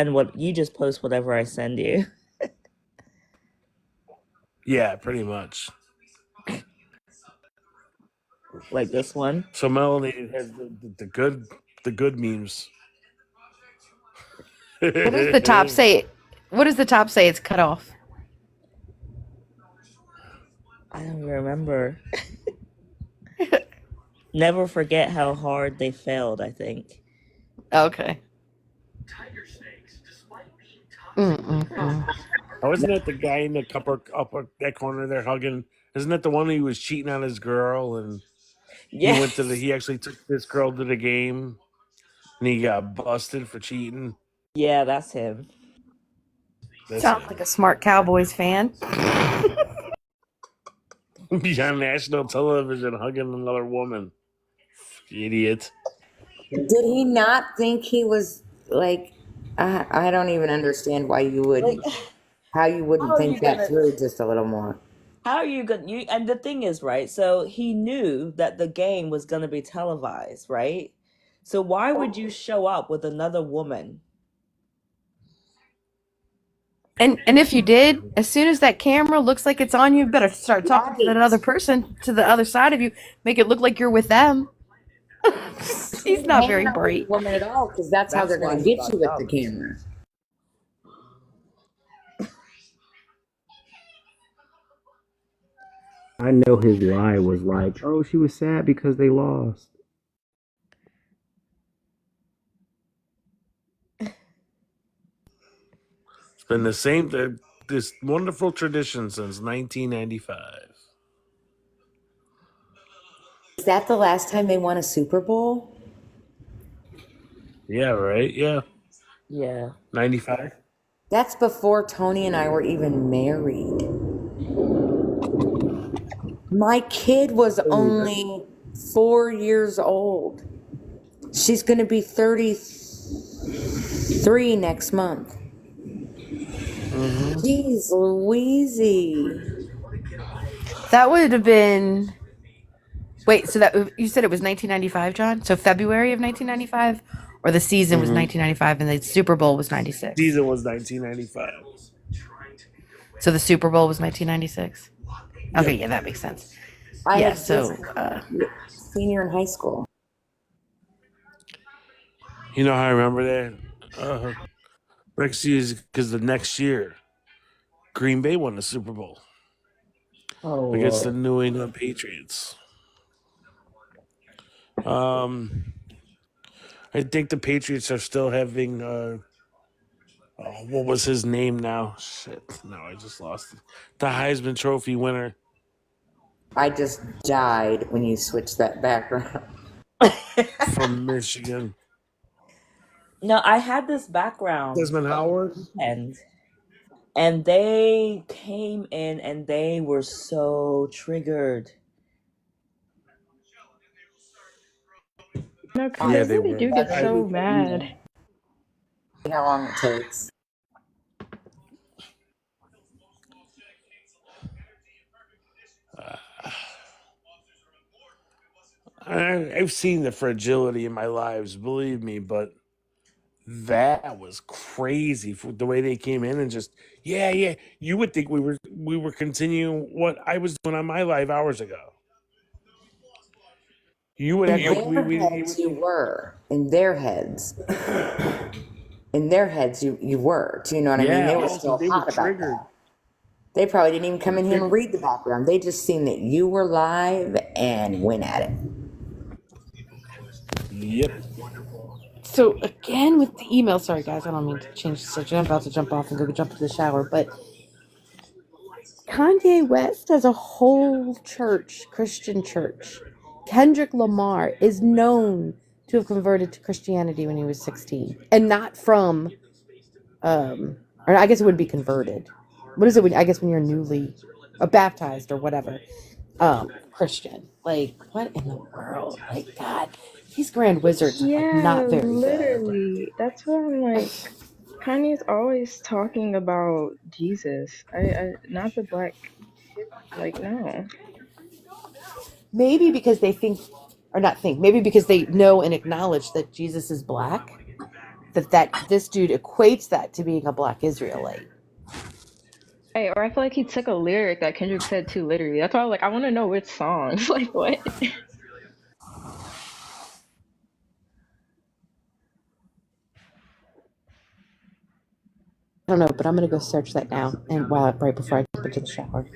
post whatever I send you. Yeah, pretty much. Like this one. So Melanie has the good memes. What does the top say? What does the top say? It's cut off. I don't remember. Never forget how hard they failed, I think. Okay. Oh, isn't that the guy in the upper that corner there hugging? Isn't that the one who was cheating on his girl and he actually took this girl to the game and he got busted for cheating? Yeah, that's him. Sounds like a smart Cowboys fan. Be on national television hugging another woman. Idiot. Did he not think he was like? I don't even understand why you would, how you How wouldn't are think you that gonna? through just a little more. How are you gonna? You and the thing is, right? So he knew that the game was gonna be televised, right? So why would you show up with another woman? And if you did, as soon as that camera looks like it's on you, you better start talking to that other person to the other side of you. Make it look like you're with them. He's not Hanging very out with a bright. woman at all, because that's how That's they're why going to he get got you with the dumped. camera. I know his lie was like, oh, she was sad because they lost. It's been the same, this wonderful tradition since 1995. Is that the last time they won a Super Bowl? Yeah, right? Yeah. Yeah. 95? That's before Tony and I were even married. My kid was only 4 years old. She's going to be 33 next month. Jeez Louise. That would have been. Wait, so that you said it was 1995, John? So February of 1995, or the season was 1995 and the Super Bowl was 96. Season was 1995. So the Super Bowl was 1996. Okay, yeah, that makes sense. I Yeah, had so just senior in high school. You know how I remember that? Next year, because the next year, Green Bay won the Super Bowl against the New England Patriots. I think the Patriots are still having what was his name now? Shit, no, I just lost it. The Heisman Trophy winner. I just died when you switched that background. From Michigan. No, I had this background Desmond Howard. And they came in and they were so triggered. No, because Yeah, they they really were. do get so mad. How long it takes. I've seen the fragility in my lives, believe me, but that was crazy for the way they came in and just yeah. You would think we were continuing what I was doing on my live hours ago. You would act like we heads you were. In their heads. In their heads you were. Do you know what I mean? They were still hot about that. They probably didn't even come in here and read the background. They just seen that you were live and went at it. Yep. So again with the email, sorry guys, I don't mean to change the subject. I'm about to jump off and go jump to the shower, but Kanye West has a whole church, Christian church. Kendrick Lamar is known to have converted to Christianity when he was 16, and not from, or I guess it would be converted. What is it? I guess when you're newly baptized or whatever, Christian. Like, what in the world? Like, God, these grand wizards are like not very literally. That's what I'm like. Kanye's always talking about Jesus. I not the black. Like, no. Maybe because they think, or not think, maybe because they know and acknowledge that Jesus is black, that this dude equates that to being a black Israelite. Hey, or I feel like he took a lyric that Kendrick said too literally. That's why I'm like, I want to know which songs. Like, what? I don't know, but I'm gonna go search that now, and right before I jump into the shower.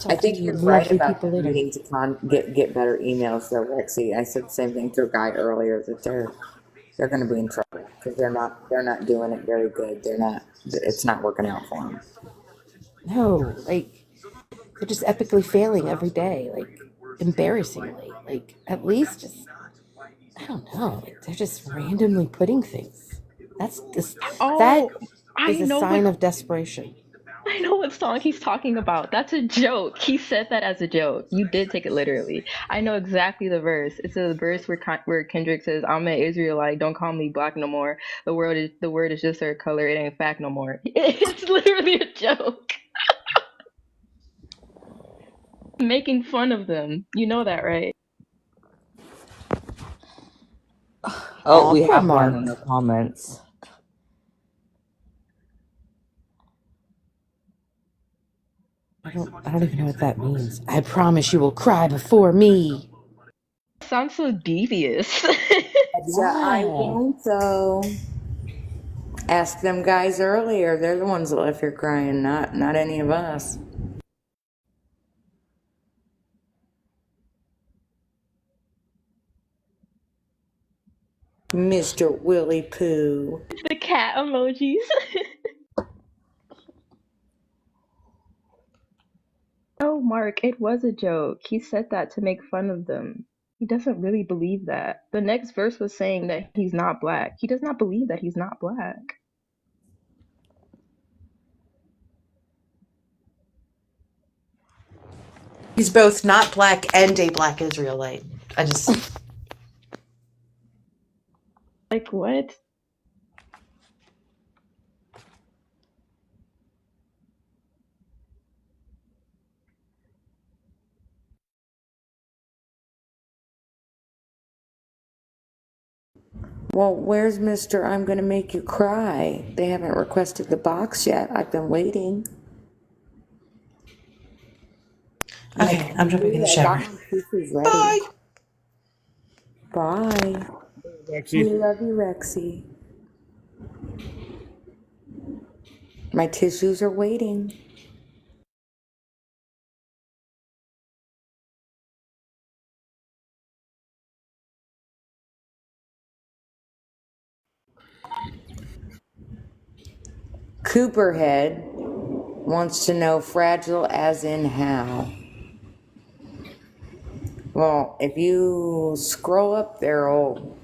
I think you're right about needing to get better emails though, Rexy. I said the same thing to a guy earlier that they're going to be in trouble because they're not doing it very good. It's not working out for them. No, like they're just epically failing every day, like embarrassingly. Like at least just I don't know. Like, they're just randomly putting things. That is a sign of desperation. I know what song he's talking about. That's a joke. He said that as a joke. You did take it literally. I know exactly the verse. It's a verse where Kendrick says, "I'm an Israelite. Don't call me black no more. The word is just their color. It ain't fact no more." It's literally a joke. Making fun of them. You know that, right? Oh, Oh, we poor have one Mark. in the comments. I don't even know what that means. I promise you will cry before me. Sounds so devious. I Why? won't though. Ask them guys earlier. They're the ones that left here crying, not any of us. Mr. Willie Pooh. The cat emojis. Oh, Mark, it was a joke. He said that to make fun of them. He doesn't really believe that. The next verse was saying that he's not black. He does not believe that he's not black. He's both not black and a black Israelite. I just. Like, what? Well, where's Mr. I'm gonna make you cry? They haven't requested the box yet. I've been waiting. Okay, I'm jumping in the shower. Bye. Bye. Rexy. We love you, Rexy. My tissues are waiting. Cooperhead wants to know fragile as in how. Well, if you scroll up there, old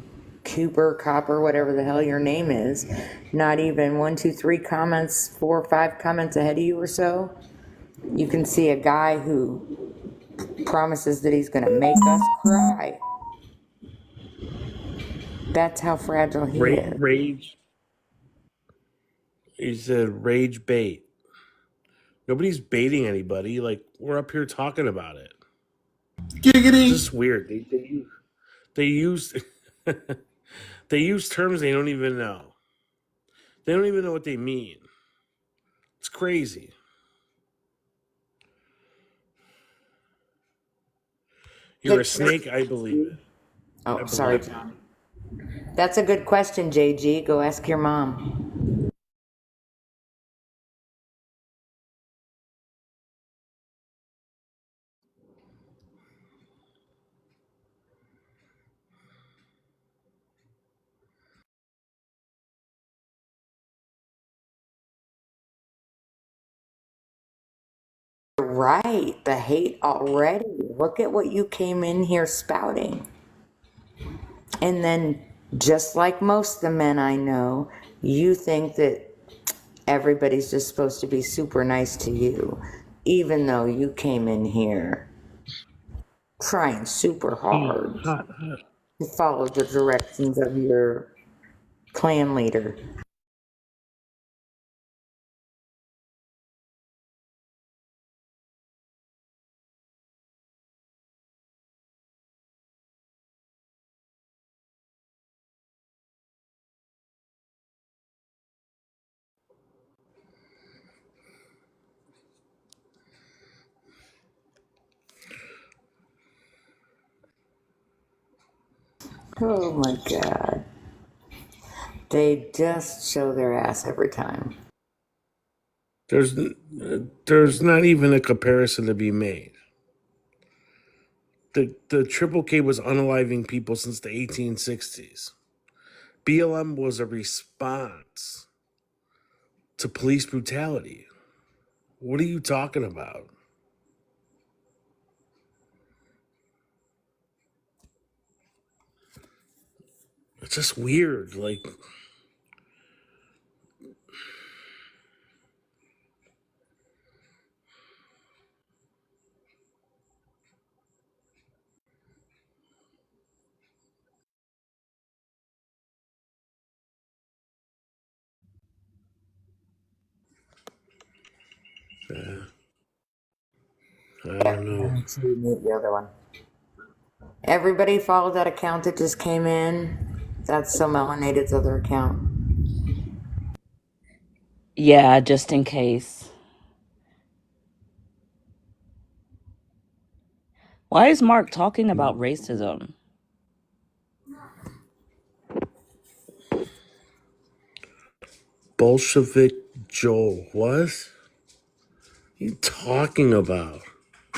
Copper, whatever the hell your name is, not even 1, 2, 3 comments, 4 or 5 comments ahead of you or so, you can see a guy who promises that he's gonna make us cry. That's how fragile he is. Rage. He said rage bait. Nobody's baiting anybody. Like, we're up here talking about it. Giggity. It's just weird. They use they use terms they don't even know. They don't even know what they mean. It's crazy. You're a snake, I believe it. Oh, sorry, Tom. That's a good question, JG. Go ask your mom. Right, the hate already. Look at what you came in here spouting. And then, just like most of the men I know, you think that everybody's just supposed to be super nice to you, even though you came in here trying super hard to follow the directions of your clan leader. Oh my God. They just show their ass every time. There's not even a comparison to be made. The Triple K was unaliving people since the 1860s. BLM was a response to police brutality. What are you talking about? It's just weird. Like, I don't know. Actually, mute the other one. Everybody follow that account that just came in. That's So Melanated's other account. Yeah, just in case. Why is Mark talking about racism? Bolshevik Joel. What? What are you talking about?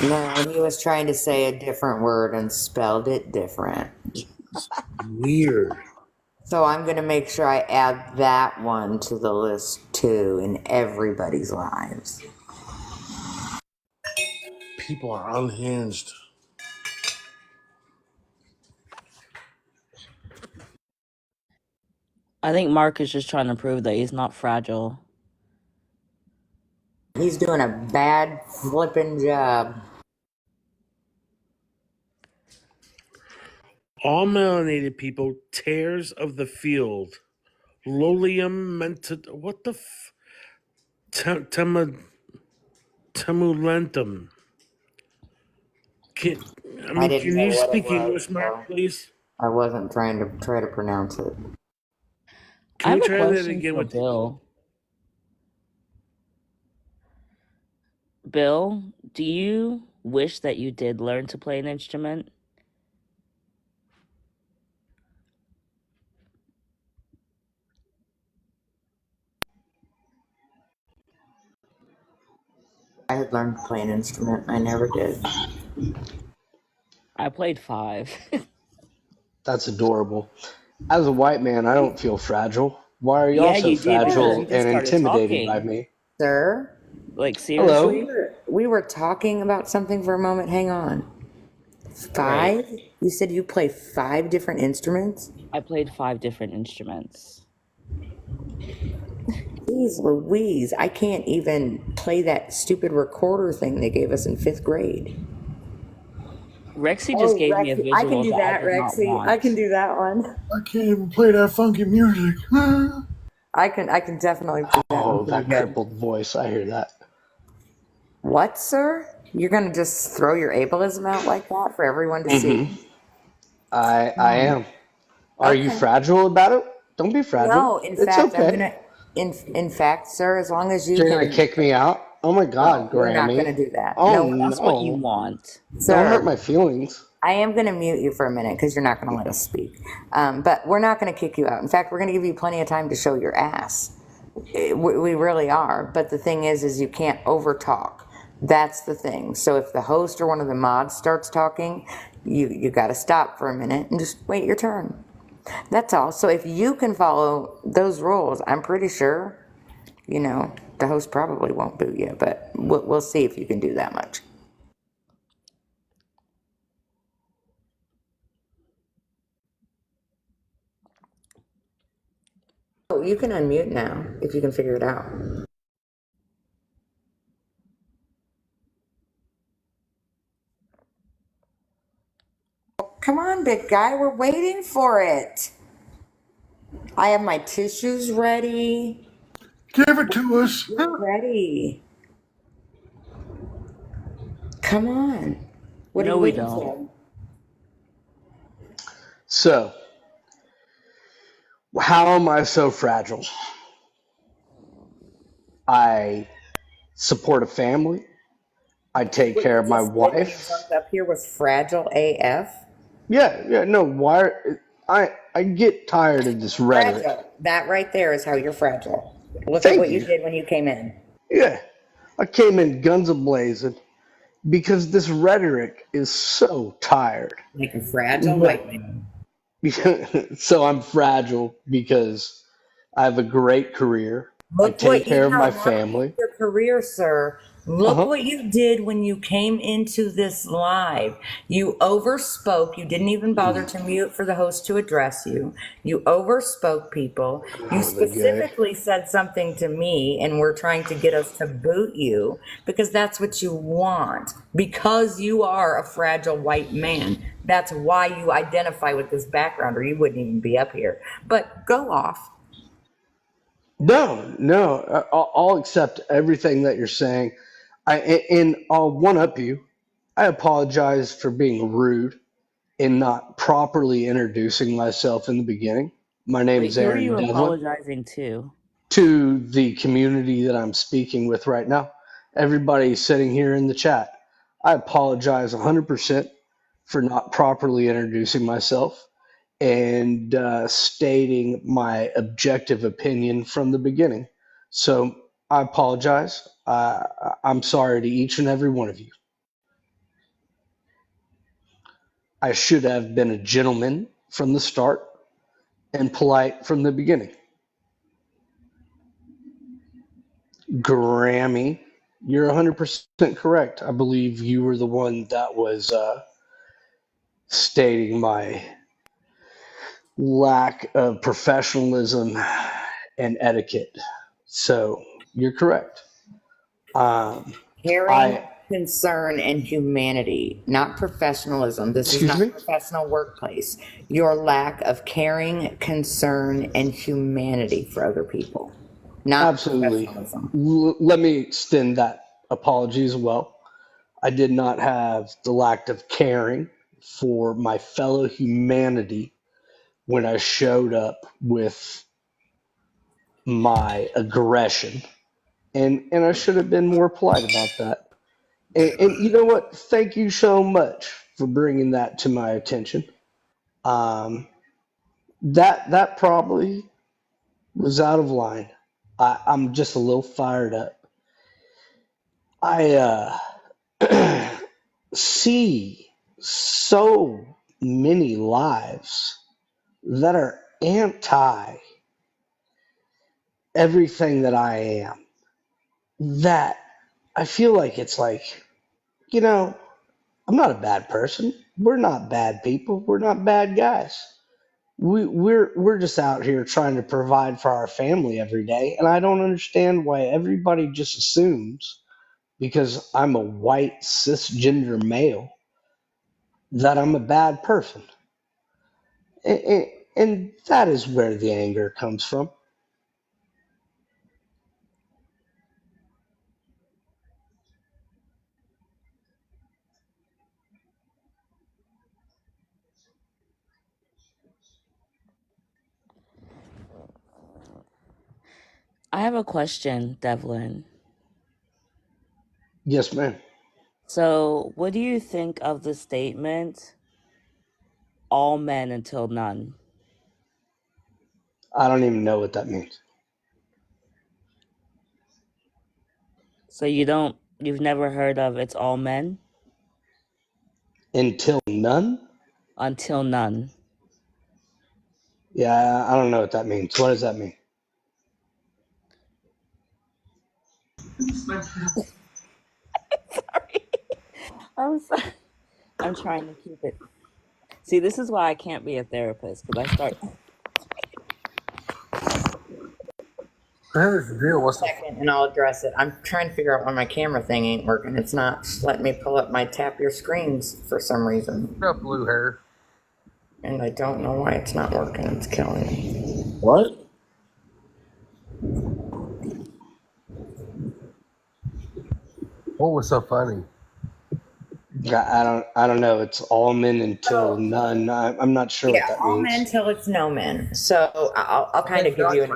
No, he was trying to say a different word and spelled it different. Weird. So I'm going to make sure I add that one to the list too in everybody's lives. People are unhinged. I think Mark is just trying to prove that he's not fragile. He's doing a bad flipping job. All melanated people, tares of the field. Lolium mented. What the temulentum. Can you speak English, Mark, please? I wasn't trying to pronounce it. I have a question for Bill. Bill, do you wish that you did learn to play an instrument? I had learned to play an instrument. I never did. I played 5. That's adorable. As a white man, I don't feel fragile. Why are you also fragile and intimidated by me? Sir? Like, seriously? Hello? We were talking about something for a moment. Hang on. 5? Right. You said you play 5 different instruments? I played 5 different instruments. Jeez Louise, I can't even play that stupid recorder thing they gave us in 5th grade. Rexy just gave me a visual. I can do that, Rexy. I can do that one. I can't even play that funky music. I can definitely do that. Oh, that crippled voice. I hear that. What, sir? You're going to just throw your ableism out like that for everyone to see? I am. Are you fragile about it? Don't be fragile. No, in fact, okay. I'm going to... In fact, sir, as long as You're going to kick me out? Oh my God, Grammy. We're not going to do that. Oh, no, that's what you want. Sir, don't hurt my feelings. I am going to mute you for a minute because you're not going to let us speak. But we're not going to kick you out. In fact, we're going to give you plenty of time to show your ass. We really are. But the thing is you can't over-talk. That's the thing. So if the host or one of the mods starts talking, you got to stop for a minute and just wait your turn. That's all. So if you can follow those rules, I'm pretty sure, the host probably won't boot you, but we'll see if you can do that much. Oh, you can unmute now if you can figure it out. Come on, big guy, we're waiting for it. I have my tissues ready. Give it to us. We're ready. Come on. What no, are you we waiting don't. for? So, how am I so fragile? I support a family. I take care of my wife. Up here was fragile AF. Yeah, no. Why? I get tired of this rhetoric. Fragile. That right there is how you're fragile. Look at what you did when you came in. Yeah, I came in guns a-blazing because this rhetoric is so tired. Like a fragile white man. So I'm fragile because I have a great career. I take care of my family. Your career, sir. Look what you did when you came into this live. You overspoke. You didn't even bother to mute for the host to address you. You overspoke people. You specifically said something to me and were trying to get us to boot you because that's what you want. Because you are a fragile white man. That's why you identify with this background or you wouldn't even be up here. But go off. No, I'll accept everything that you're saying. And I'll one up you. I apologize for being rude and not properly introducing myself in the beginning. My name Wait, is who are Aaron you Devlin. apologizing to? To the community that I'm speaking with right now, everybody sitting here in the chat, I apologize 100% for not properly introducing myself and stating my objective opinion from the beginning. So I apologize. I'm sorry to each and every one of you. I should have been a gentleman from the start and polite from the beginning. Grammy, you're 100% correct. I believe you were the one that was stating my lack of professionalism and etiquette. So you're correct. Caring, concern, and humanity, not professionalism. This is not a professional workplace. Your lack of caring, concern, and humanity for other people, not Absolutely. professionalism. Let me extend that apology as well. I did not have the lack of caring for my fellow humanity when I showed up with my aggression. And I should have been more polite about that. And you know what? Thank you so much for bringing that to my attention. That probably was out of line. I'm just a little fired up. I see so many lives that are anti everything that I am, that I feel like it's like, I'm not a bad person. We're not bad people. We're not bad guys. We're just out here trying to provide for our family every day, and I don't understand why everybody just assumes because I'm a white cisgender male that I'm a bad person. And that is where the anger comes from. I have a question, Devlin. Yes, ma'am. So, what do you think of the statement, all men until none? I don't even know what that means. So you've never heard of it's all men? Until none? Until none. Yeah, I don't know what that means. What does that mean? Sorry. I'm sorry. I'm trying to keep it. See, this is why I can't be a therapist, because I start. Here's the deal. What's second, and I'll address it. I'm trying to figure out why my camera thing ain't working. It's not letting me pull up my tap your screens for some reason. You got blue hair. And I don't know why it's not working. It's killing me. What? What was so funny? I don't know. It's all men until none. I'm not sure what that all means. men till it's no men. So I'll kind of give you an.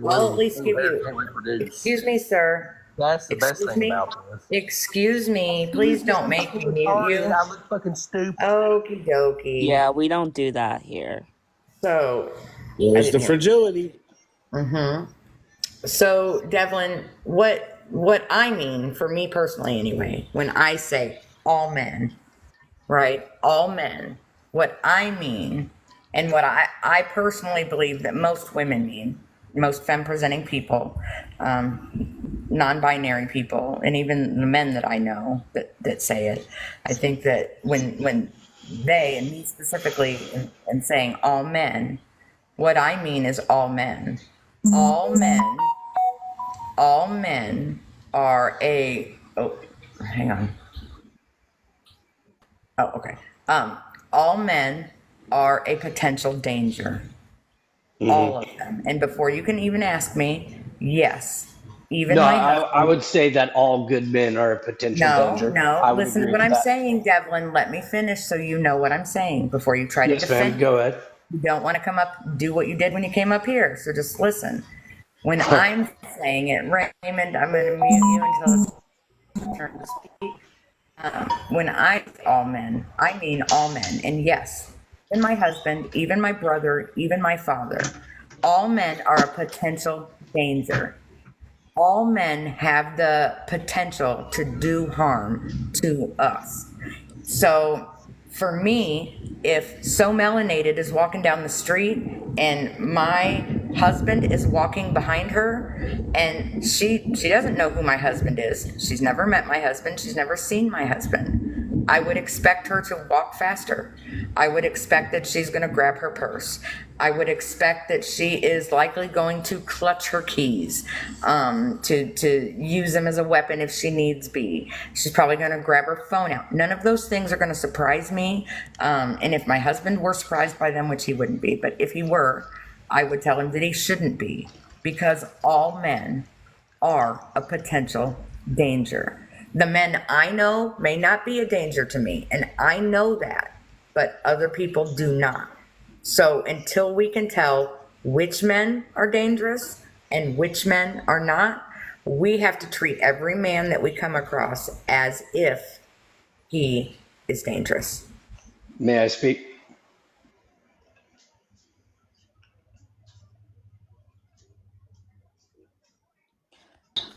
Well, at least give you. Excuse me, sir. That's the best thing about this. Excuse me. Please don't make me mute you. I look fucking stupid. Okie dokie. Yeah, we don't do that here. So. There's the fragility. Mm-hmm. So, Devlin, what I mean, for me personally anyway, when I say all men, right? All men. What I mean, and what I personally believe that most women mean, most femme-presenting people, non-binary people, and even the men that I know that say it, I think that when they, and me specifically, in saying all men, what I mean is all men. All men are hang on. Oh, okay. All men are a potential danger. Mm-hmm. All of them. And before you can even ask me, yes, even No, my I husband. would say that all good men are a potential No, danger. no. I would Listen to agree what with I'm that. saying, Devlin. Let me finish so you know what I'm saying before you try to Yes, ma'am. defend. Go ahead. You don't want to come up, do what you did when you came up here. So just listen. When I'm saying it, Raymond, I'm going to mute you until it's turn to speak. When I all men, I mean all men. And yes, even my husband, even my brother, even my father, all men are a potential danger. All men have the potential to do harm to us. So for me, if So Melanated is walking down the street and my husband is walking behind her and she doesn't know who my husband is, she's never met my husband, she's never seen my husband, I would expect her to walk faster. I would expect that she's going to grab her purse. I would expect that she is likely going to clutch her keys, to use them as a weapon if she needs be. She's probably going to grab her phone out. None of those things are going to surprise me. And if my husband were surprised by them, which he wouldn't be, but if he were, I would tell him that he shouldn't be, because all men are a potential danger. The men I know may not be a danger to me, and I know that, but other people do not. So until we can tell which men are dangerous and which men are not, we have to treat every man that we come across as if he is dangerous. May I speak?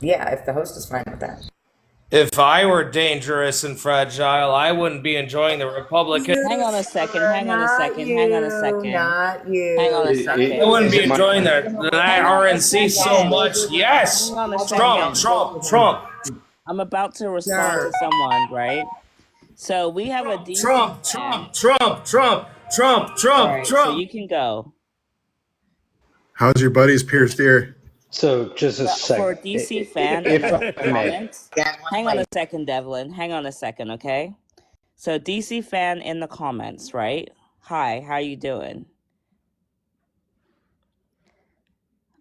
Yeah, if the host is fine with that. If I were dangerous and fragile, I wouldn't be enjoying the Republican. Hang on a second. Hang on a second. Hang on a second. Not you. Hang on a second. I wouldn't be enjoying the RNC so much. Yes, Hang on a Trump, second. Trump, Trump. I'm about to respond to someone, right? So we have a DC Trump, fan. Trump, Trump, Trump, Trump, Trump, All right, Trump. so you can go. How's your buddy's pierced ear? So just a second. For DC fan in If the I may. comments, hang on a second, Devlin. Hang on a second, okay? So DC fan in the comments, right? Hi, how you doing?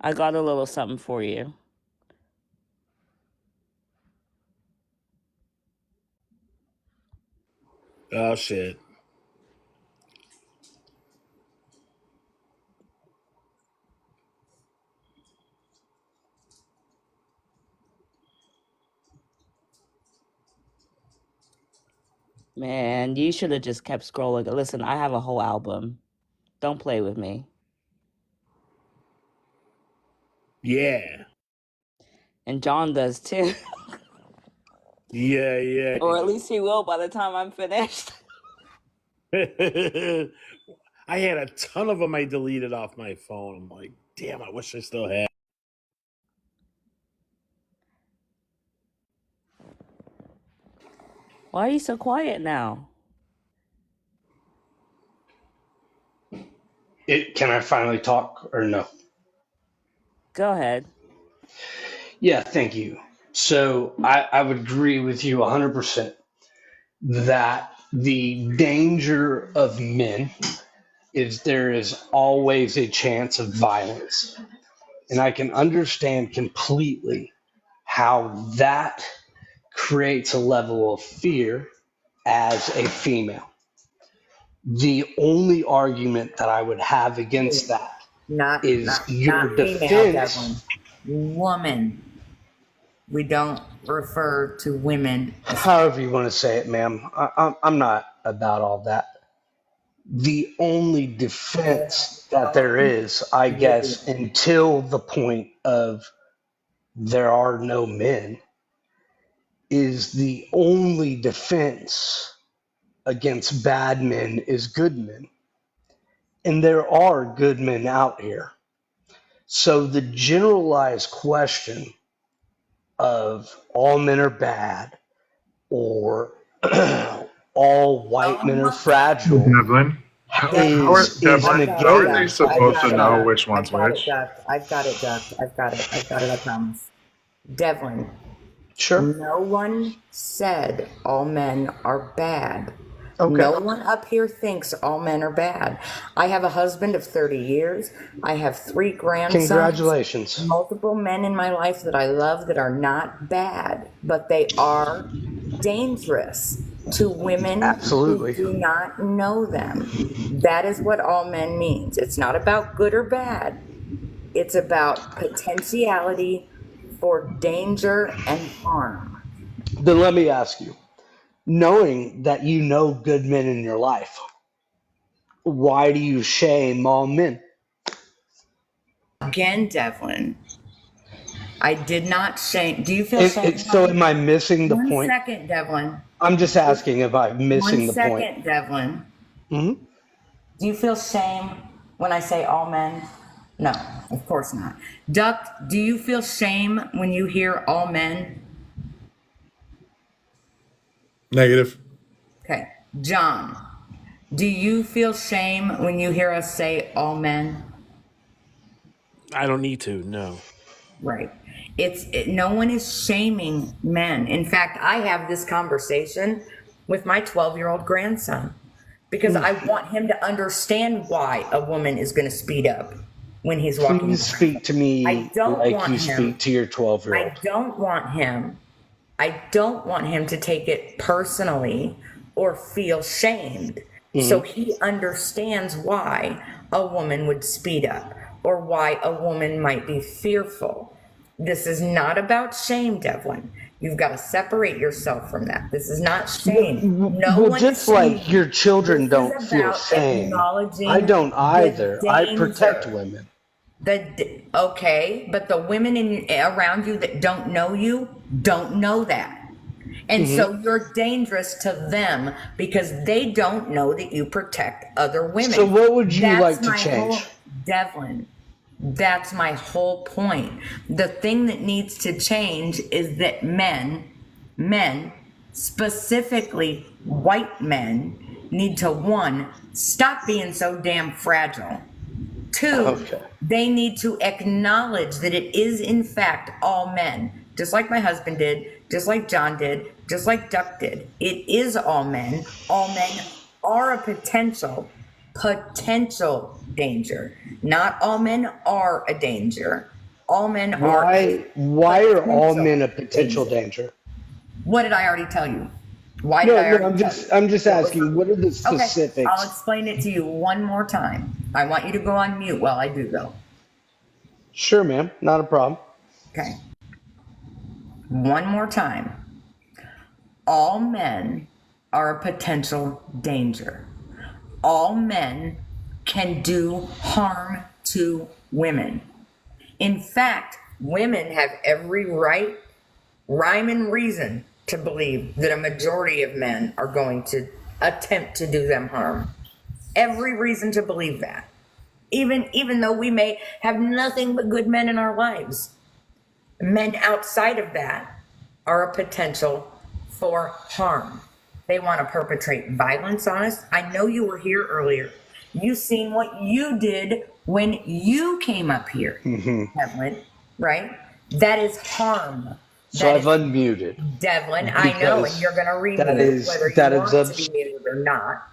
I got a little something for you. Oh shit. Man, you should have just kept scrolling. Listen, I have a whole album. Don't play with me. Yeah. And John does too. Yeah. Or at least he will by the time I'm finished. I had a ton of them I deleted off my phone. I'm like, damn, I wish I still had. Why are you so quiet now? Can I finally talk or no? Go ahead. Yeah, thank you. So I would agree with you 100% that the danger of men is there is always a chance of violence. And I can understand completely how that creates a level of fear as a female. The only argument that I would have against that is your defense. Woman. We don't refer to women. However you want to say it, ma'am. I'm not about all that. The only defense that there is, I guess, until the point of there are no men, is the only defense against bad men is good men. And there are good men out here. So the generalized question of all men are bad or all white men are fragile Devlin, is Devlin, how are they negated. supposed to know which one's I've which? got it, Doug. I've got it, I promise. Devlin. Sure. No one said all men are bad. Okay. No one up here thinks all men are bad. I have a husband of 30 years. I have 3 grandsons. Congratulations. Multiple men in my life that I love that are not bad, but they are dangerous to women Absolutely. who do not know them. That is what all men means. It's not about good or bad. It's about potentiality for danger and harm. Then let me ask you, knowing that you know good men in your life, why do you shame all men? Again, Devlin, I did not shame. Do you feel shame? So am I missing the One point? second, Devlin. I'm just asking if I'm missing One the point. second, Devlin. Hmm? Do you feel shame when I say all men? No, of course not. Duck, do you feel shame when you hear all men? Negative. Okay. John, do you feel shame when you hear us say all men? I don't need to. No. Right. No one is shaming men. In fact, I have this conversation with my 12-year-old grandson because I want him to understand why a woman is going to speed up when he's walking. Please speak to me I don't like want you him- speak to your 12-year-old. I don't want him to take it personally or feel shamed. So he understands why a woman would speed up or why a woman might be fearful. This is not about shame, Devlin. You've got to separate yourself from that. This is not shame. No Well, one just is like shaming. your children This don't is feel about shame. acknowledging I don't the either. I protect danger. women. Okay, but the women around you that don't know you don't know that. And so you're dangerous to them because they don't know that you protect other women. So what would you That's like to my change? Devlin, that's my whole point. The thing that needs to change is that men, specifically white men, need to, 1, stop being so damn fragile. 2, they need to acknowledge that it is in fact all men, just like my husband did, just like John did, just like Duck did. It is all men. All men are a potential danger. Not all men are a danger. All men are. Why are all men a potential danger? What did I already tell you? Why No, did I no, already tell you? I'm just asking, what are the Okay, specifics? I'll explain it to you one more time. I want you to go on mute while I do though. Sure, ma'am. Not a problem. Okay. One more time. All men are a potential danger. All men can do harm to women. In fact, women have every right, rhyme, and reason to believe that a majority of men are going to attempt to do them harm. Every reason to believe that. Even though we may have nothing but good men in our lives. Men outside of that are a potential for harm. They want to perpetrate violence on us. I know you were here earlier. You seen what you did when you came up here, Devlin, right? That is harm. So I've unmuted. Devlin, I know, and Because you're going to remute that is- whether you that want is to be muted or not.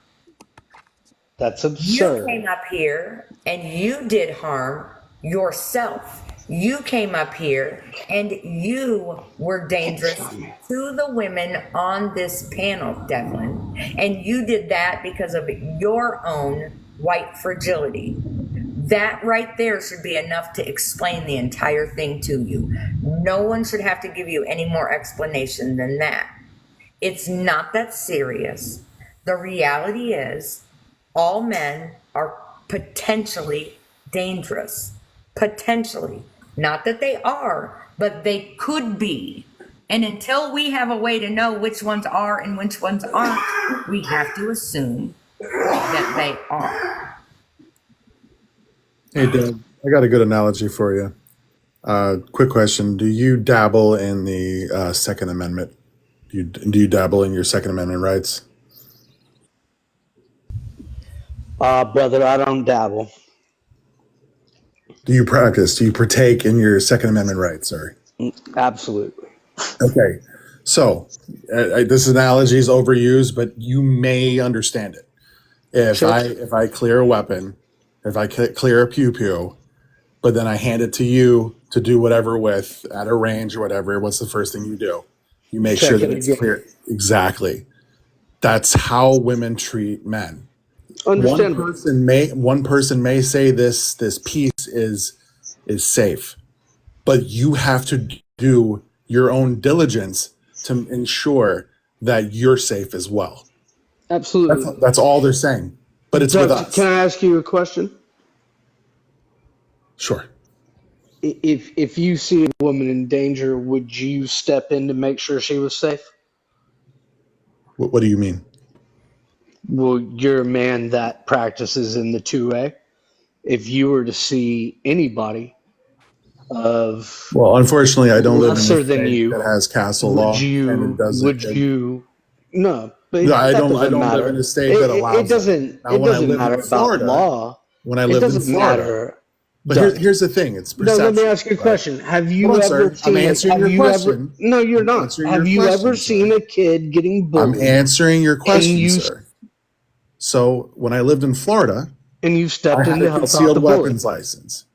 That's You absurd. came up here and you did harm yourself. You came up here and you were dangerous to the women on this panel, Devlin. And you did that because of your own white fragility. That right there should be enough to explain the entire thing to you. No one should have to give you any more explanation than that. It's not that serious. The reality is all men are potentially dangerous. Potentially. Not that they are, but they could be. And until we have a way to know which ones are and which ones aren't, we have to assume that they are. Hey, Doug, I got a good analogy for you. Quick question. Do you dabble in the Second Amendment? Do you dabble in your Second Amendment rights? Brother, I don't dabble. Do you practice? Do you partake in your Second Amendment rights, sir? Absolutely. Okay. So this analogy is overused, but you may understand it. If I clear a weapon, if I clear a pew pew, but then I hand it to you to do whatever with at a range or whatever, what's the first thing you do? You make sure that it's clear. Exactly. That's how women treat men. One person may say this piece is safe, but you have to do your own diligence to ensure that you're safe as well. Absolutely. That's all they're saying. But it's with us. Can I ask you a question? Sure. If you see a woman in danger, would you step in to make sure she was safe? What do you mean? Well, you're a man that practices in the 2A. If you were to see anybody well, unfortunately, I don't live in a lesser than state you, that has castle law, and it doesn't. No, but No, I that don't doesn't matter. live in a state that allows it doesn't. Now, It when I doesn't lived matter in about Florida, law. when I It lived in doesn't Florida, matter. but Doug. here's the thing: it's No, perception. let me ask you a question. Have you Hold on, ever sir. seen? I'm answering Have your you question. ever? No, you're I'm not. answering Have your you question, ever seen sir. a kid getting bullied? I'm answering your question, you sir. So when I lived in Florida, and you I stepped in had to a help out concealed the bully? weapons license,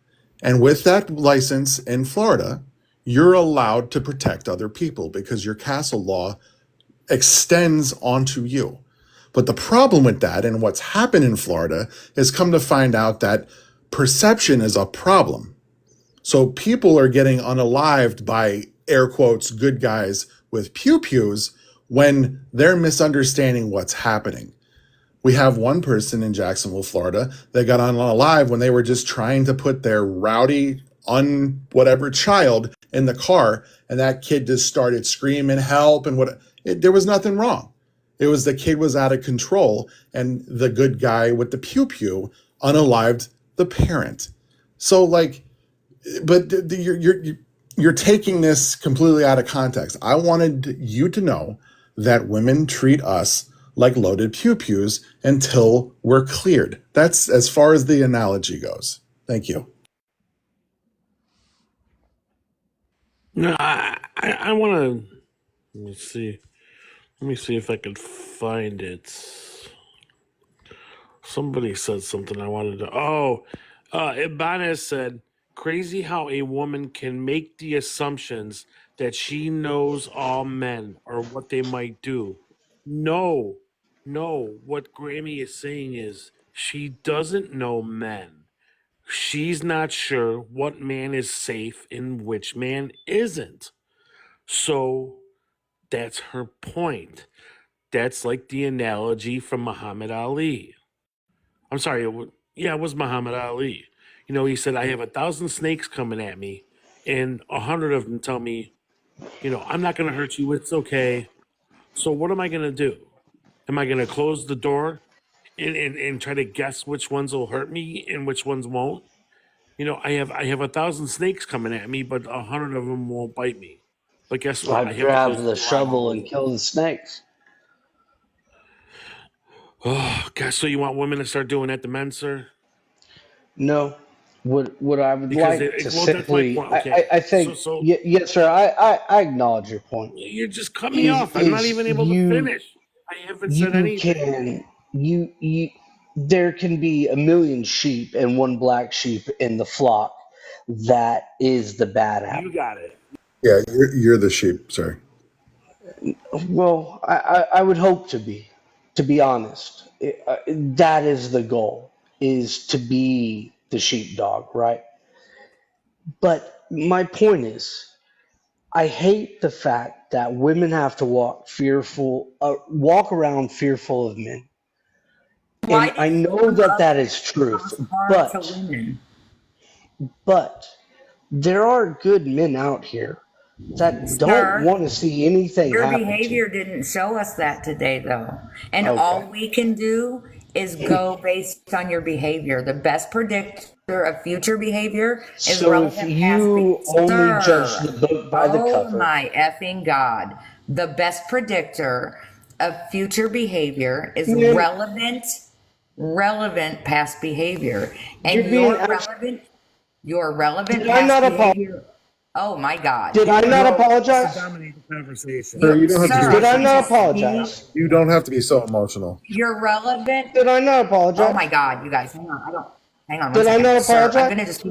and with that license in Florida, you're allowed to protect other people because your castle law extends onto you. But the problem with that and what's happened in Florida is come to find out that perception is a problem. So people are getting unalived by air quotes good guys with pew pews when they're misunderstanding what's happening. We have one person in Jacksonville, Florida, that got unalive when they were just trying to put their rowdy, whatever child in the car, and that kid just started screaming help and there was nothing wrong. It was the kid was out of control, and the good guy with the pew pew unalived the parent. So but you're taking this completely out of context. I wanted you to know that women treat us like loaded pew pews until we're cleared. That's as far as the analogy goes. Thank you. No, I want to. Let me see. Let me see if I can find it. Somebody said something I wanted to. Oh, Ibanez said, "Crazy how a woman can make the assumptions that she knows all men or what they might do." No, what Grammy is saying is she doesn't know men. She's not sure what man is safe and which man isn't. So that's her point. That's like the analogy from Muhammad Ali. I'm sorry, it was Muhammad Ali. He said, I have 1,000 snakes coming at me, and 100 of them tell me, I'm not going to hurt you. It's okay. So what am I going to do? Am I going to close the door and try to guess which ones will hurt me and which ones won't? I have 1,000 snakes coming at me, but 100 of them won't bite me. But guess what? I I'd have to grab close the the door. shovel and kill the snakes. Oh, gosh, so you want women to start doing that to men, sir? No. What I would Because like to well, that's my simply, point. Okay. I think, So yes, sir, I acknowledge your point. you just cut me off. I'm not even able to finish. I haven't said anything. There can be a million sheep and one black sheep in the flock. That is the bad apple. You got it. Yeah, you're the sheep. Sorry. Well, I would hope to be honest. That is the goal, is to be the sheepdog, right? But my point is, I hate the fact that women have to walk around fearful of men. And I know that is truth, but there are good men out here that don't want to see anything Your happen behavior didn't show us that today, though. And Okay. all we can do is go based on your behavior. The best predictor of future behavior is So if relevant you past only behavior. judge the book by the Oh cover, my effing God. The best predictor of future behavior is Yeah. relevant past behavior. And You're being your relevant Did I past not behavior. Oh my God. Did I not No, apologize? to dominate the conversation. Sir, you don't have to Sir, be. Did I not you apologize? You don't have to be so emotional. you're relevant. Did I not Oh apologize? my God, you guys, hang on. Hang on one Did I second. not Sir, apologize?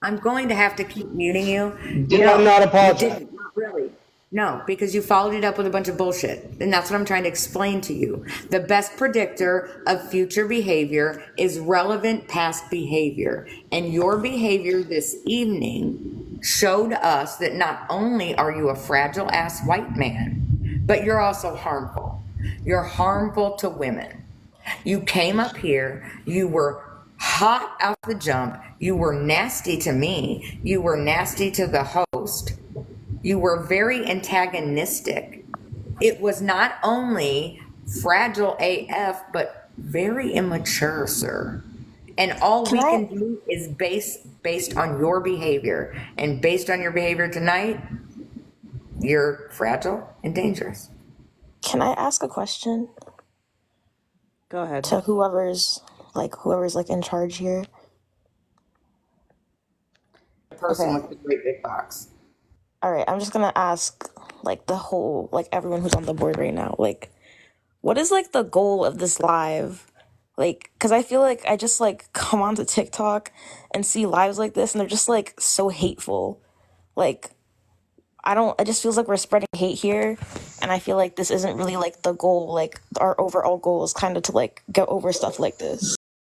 I'm going to have to keep muting you. Did I not You apologize? didn't, not really. No, because you followed it up with a bunch of bullshit. And that's what I'm trying to explain to you. The best predictor of future behavior is relevant past behavior. And your behavior this evening showed us that not only are you a fragile ass white man, but you're also harmful. You're harmful to women. You came up here, you were hot out the jump, you were nasty to me, you were nasty to the host. You were very antagonistic. It was not only fragile AF, but very immature, sir. And all we can do is based on your behavior. And based on your behavior tonight, you're fragile and dangerous. Can I ask a question Go ahead. to whoever's like in charge here? The person Okay. with the great big box. All right, I'm just gonna ask like the whole, like everyone who's on the board right now, like what is like the goal of this live? Like, cause I feel like I just like come onto TikTok and see lives like this and they're just like so hateful. Like, it just feels like we're spreading hate here. And I feel like this isn't really like the goal. Like our overall goal is kind of to like get over stuff like this.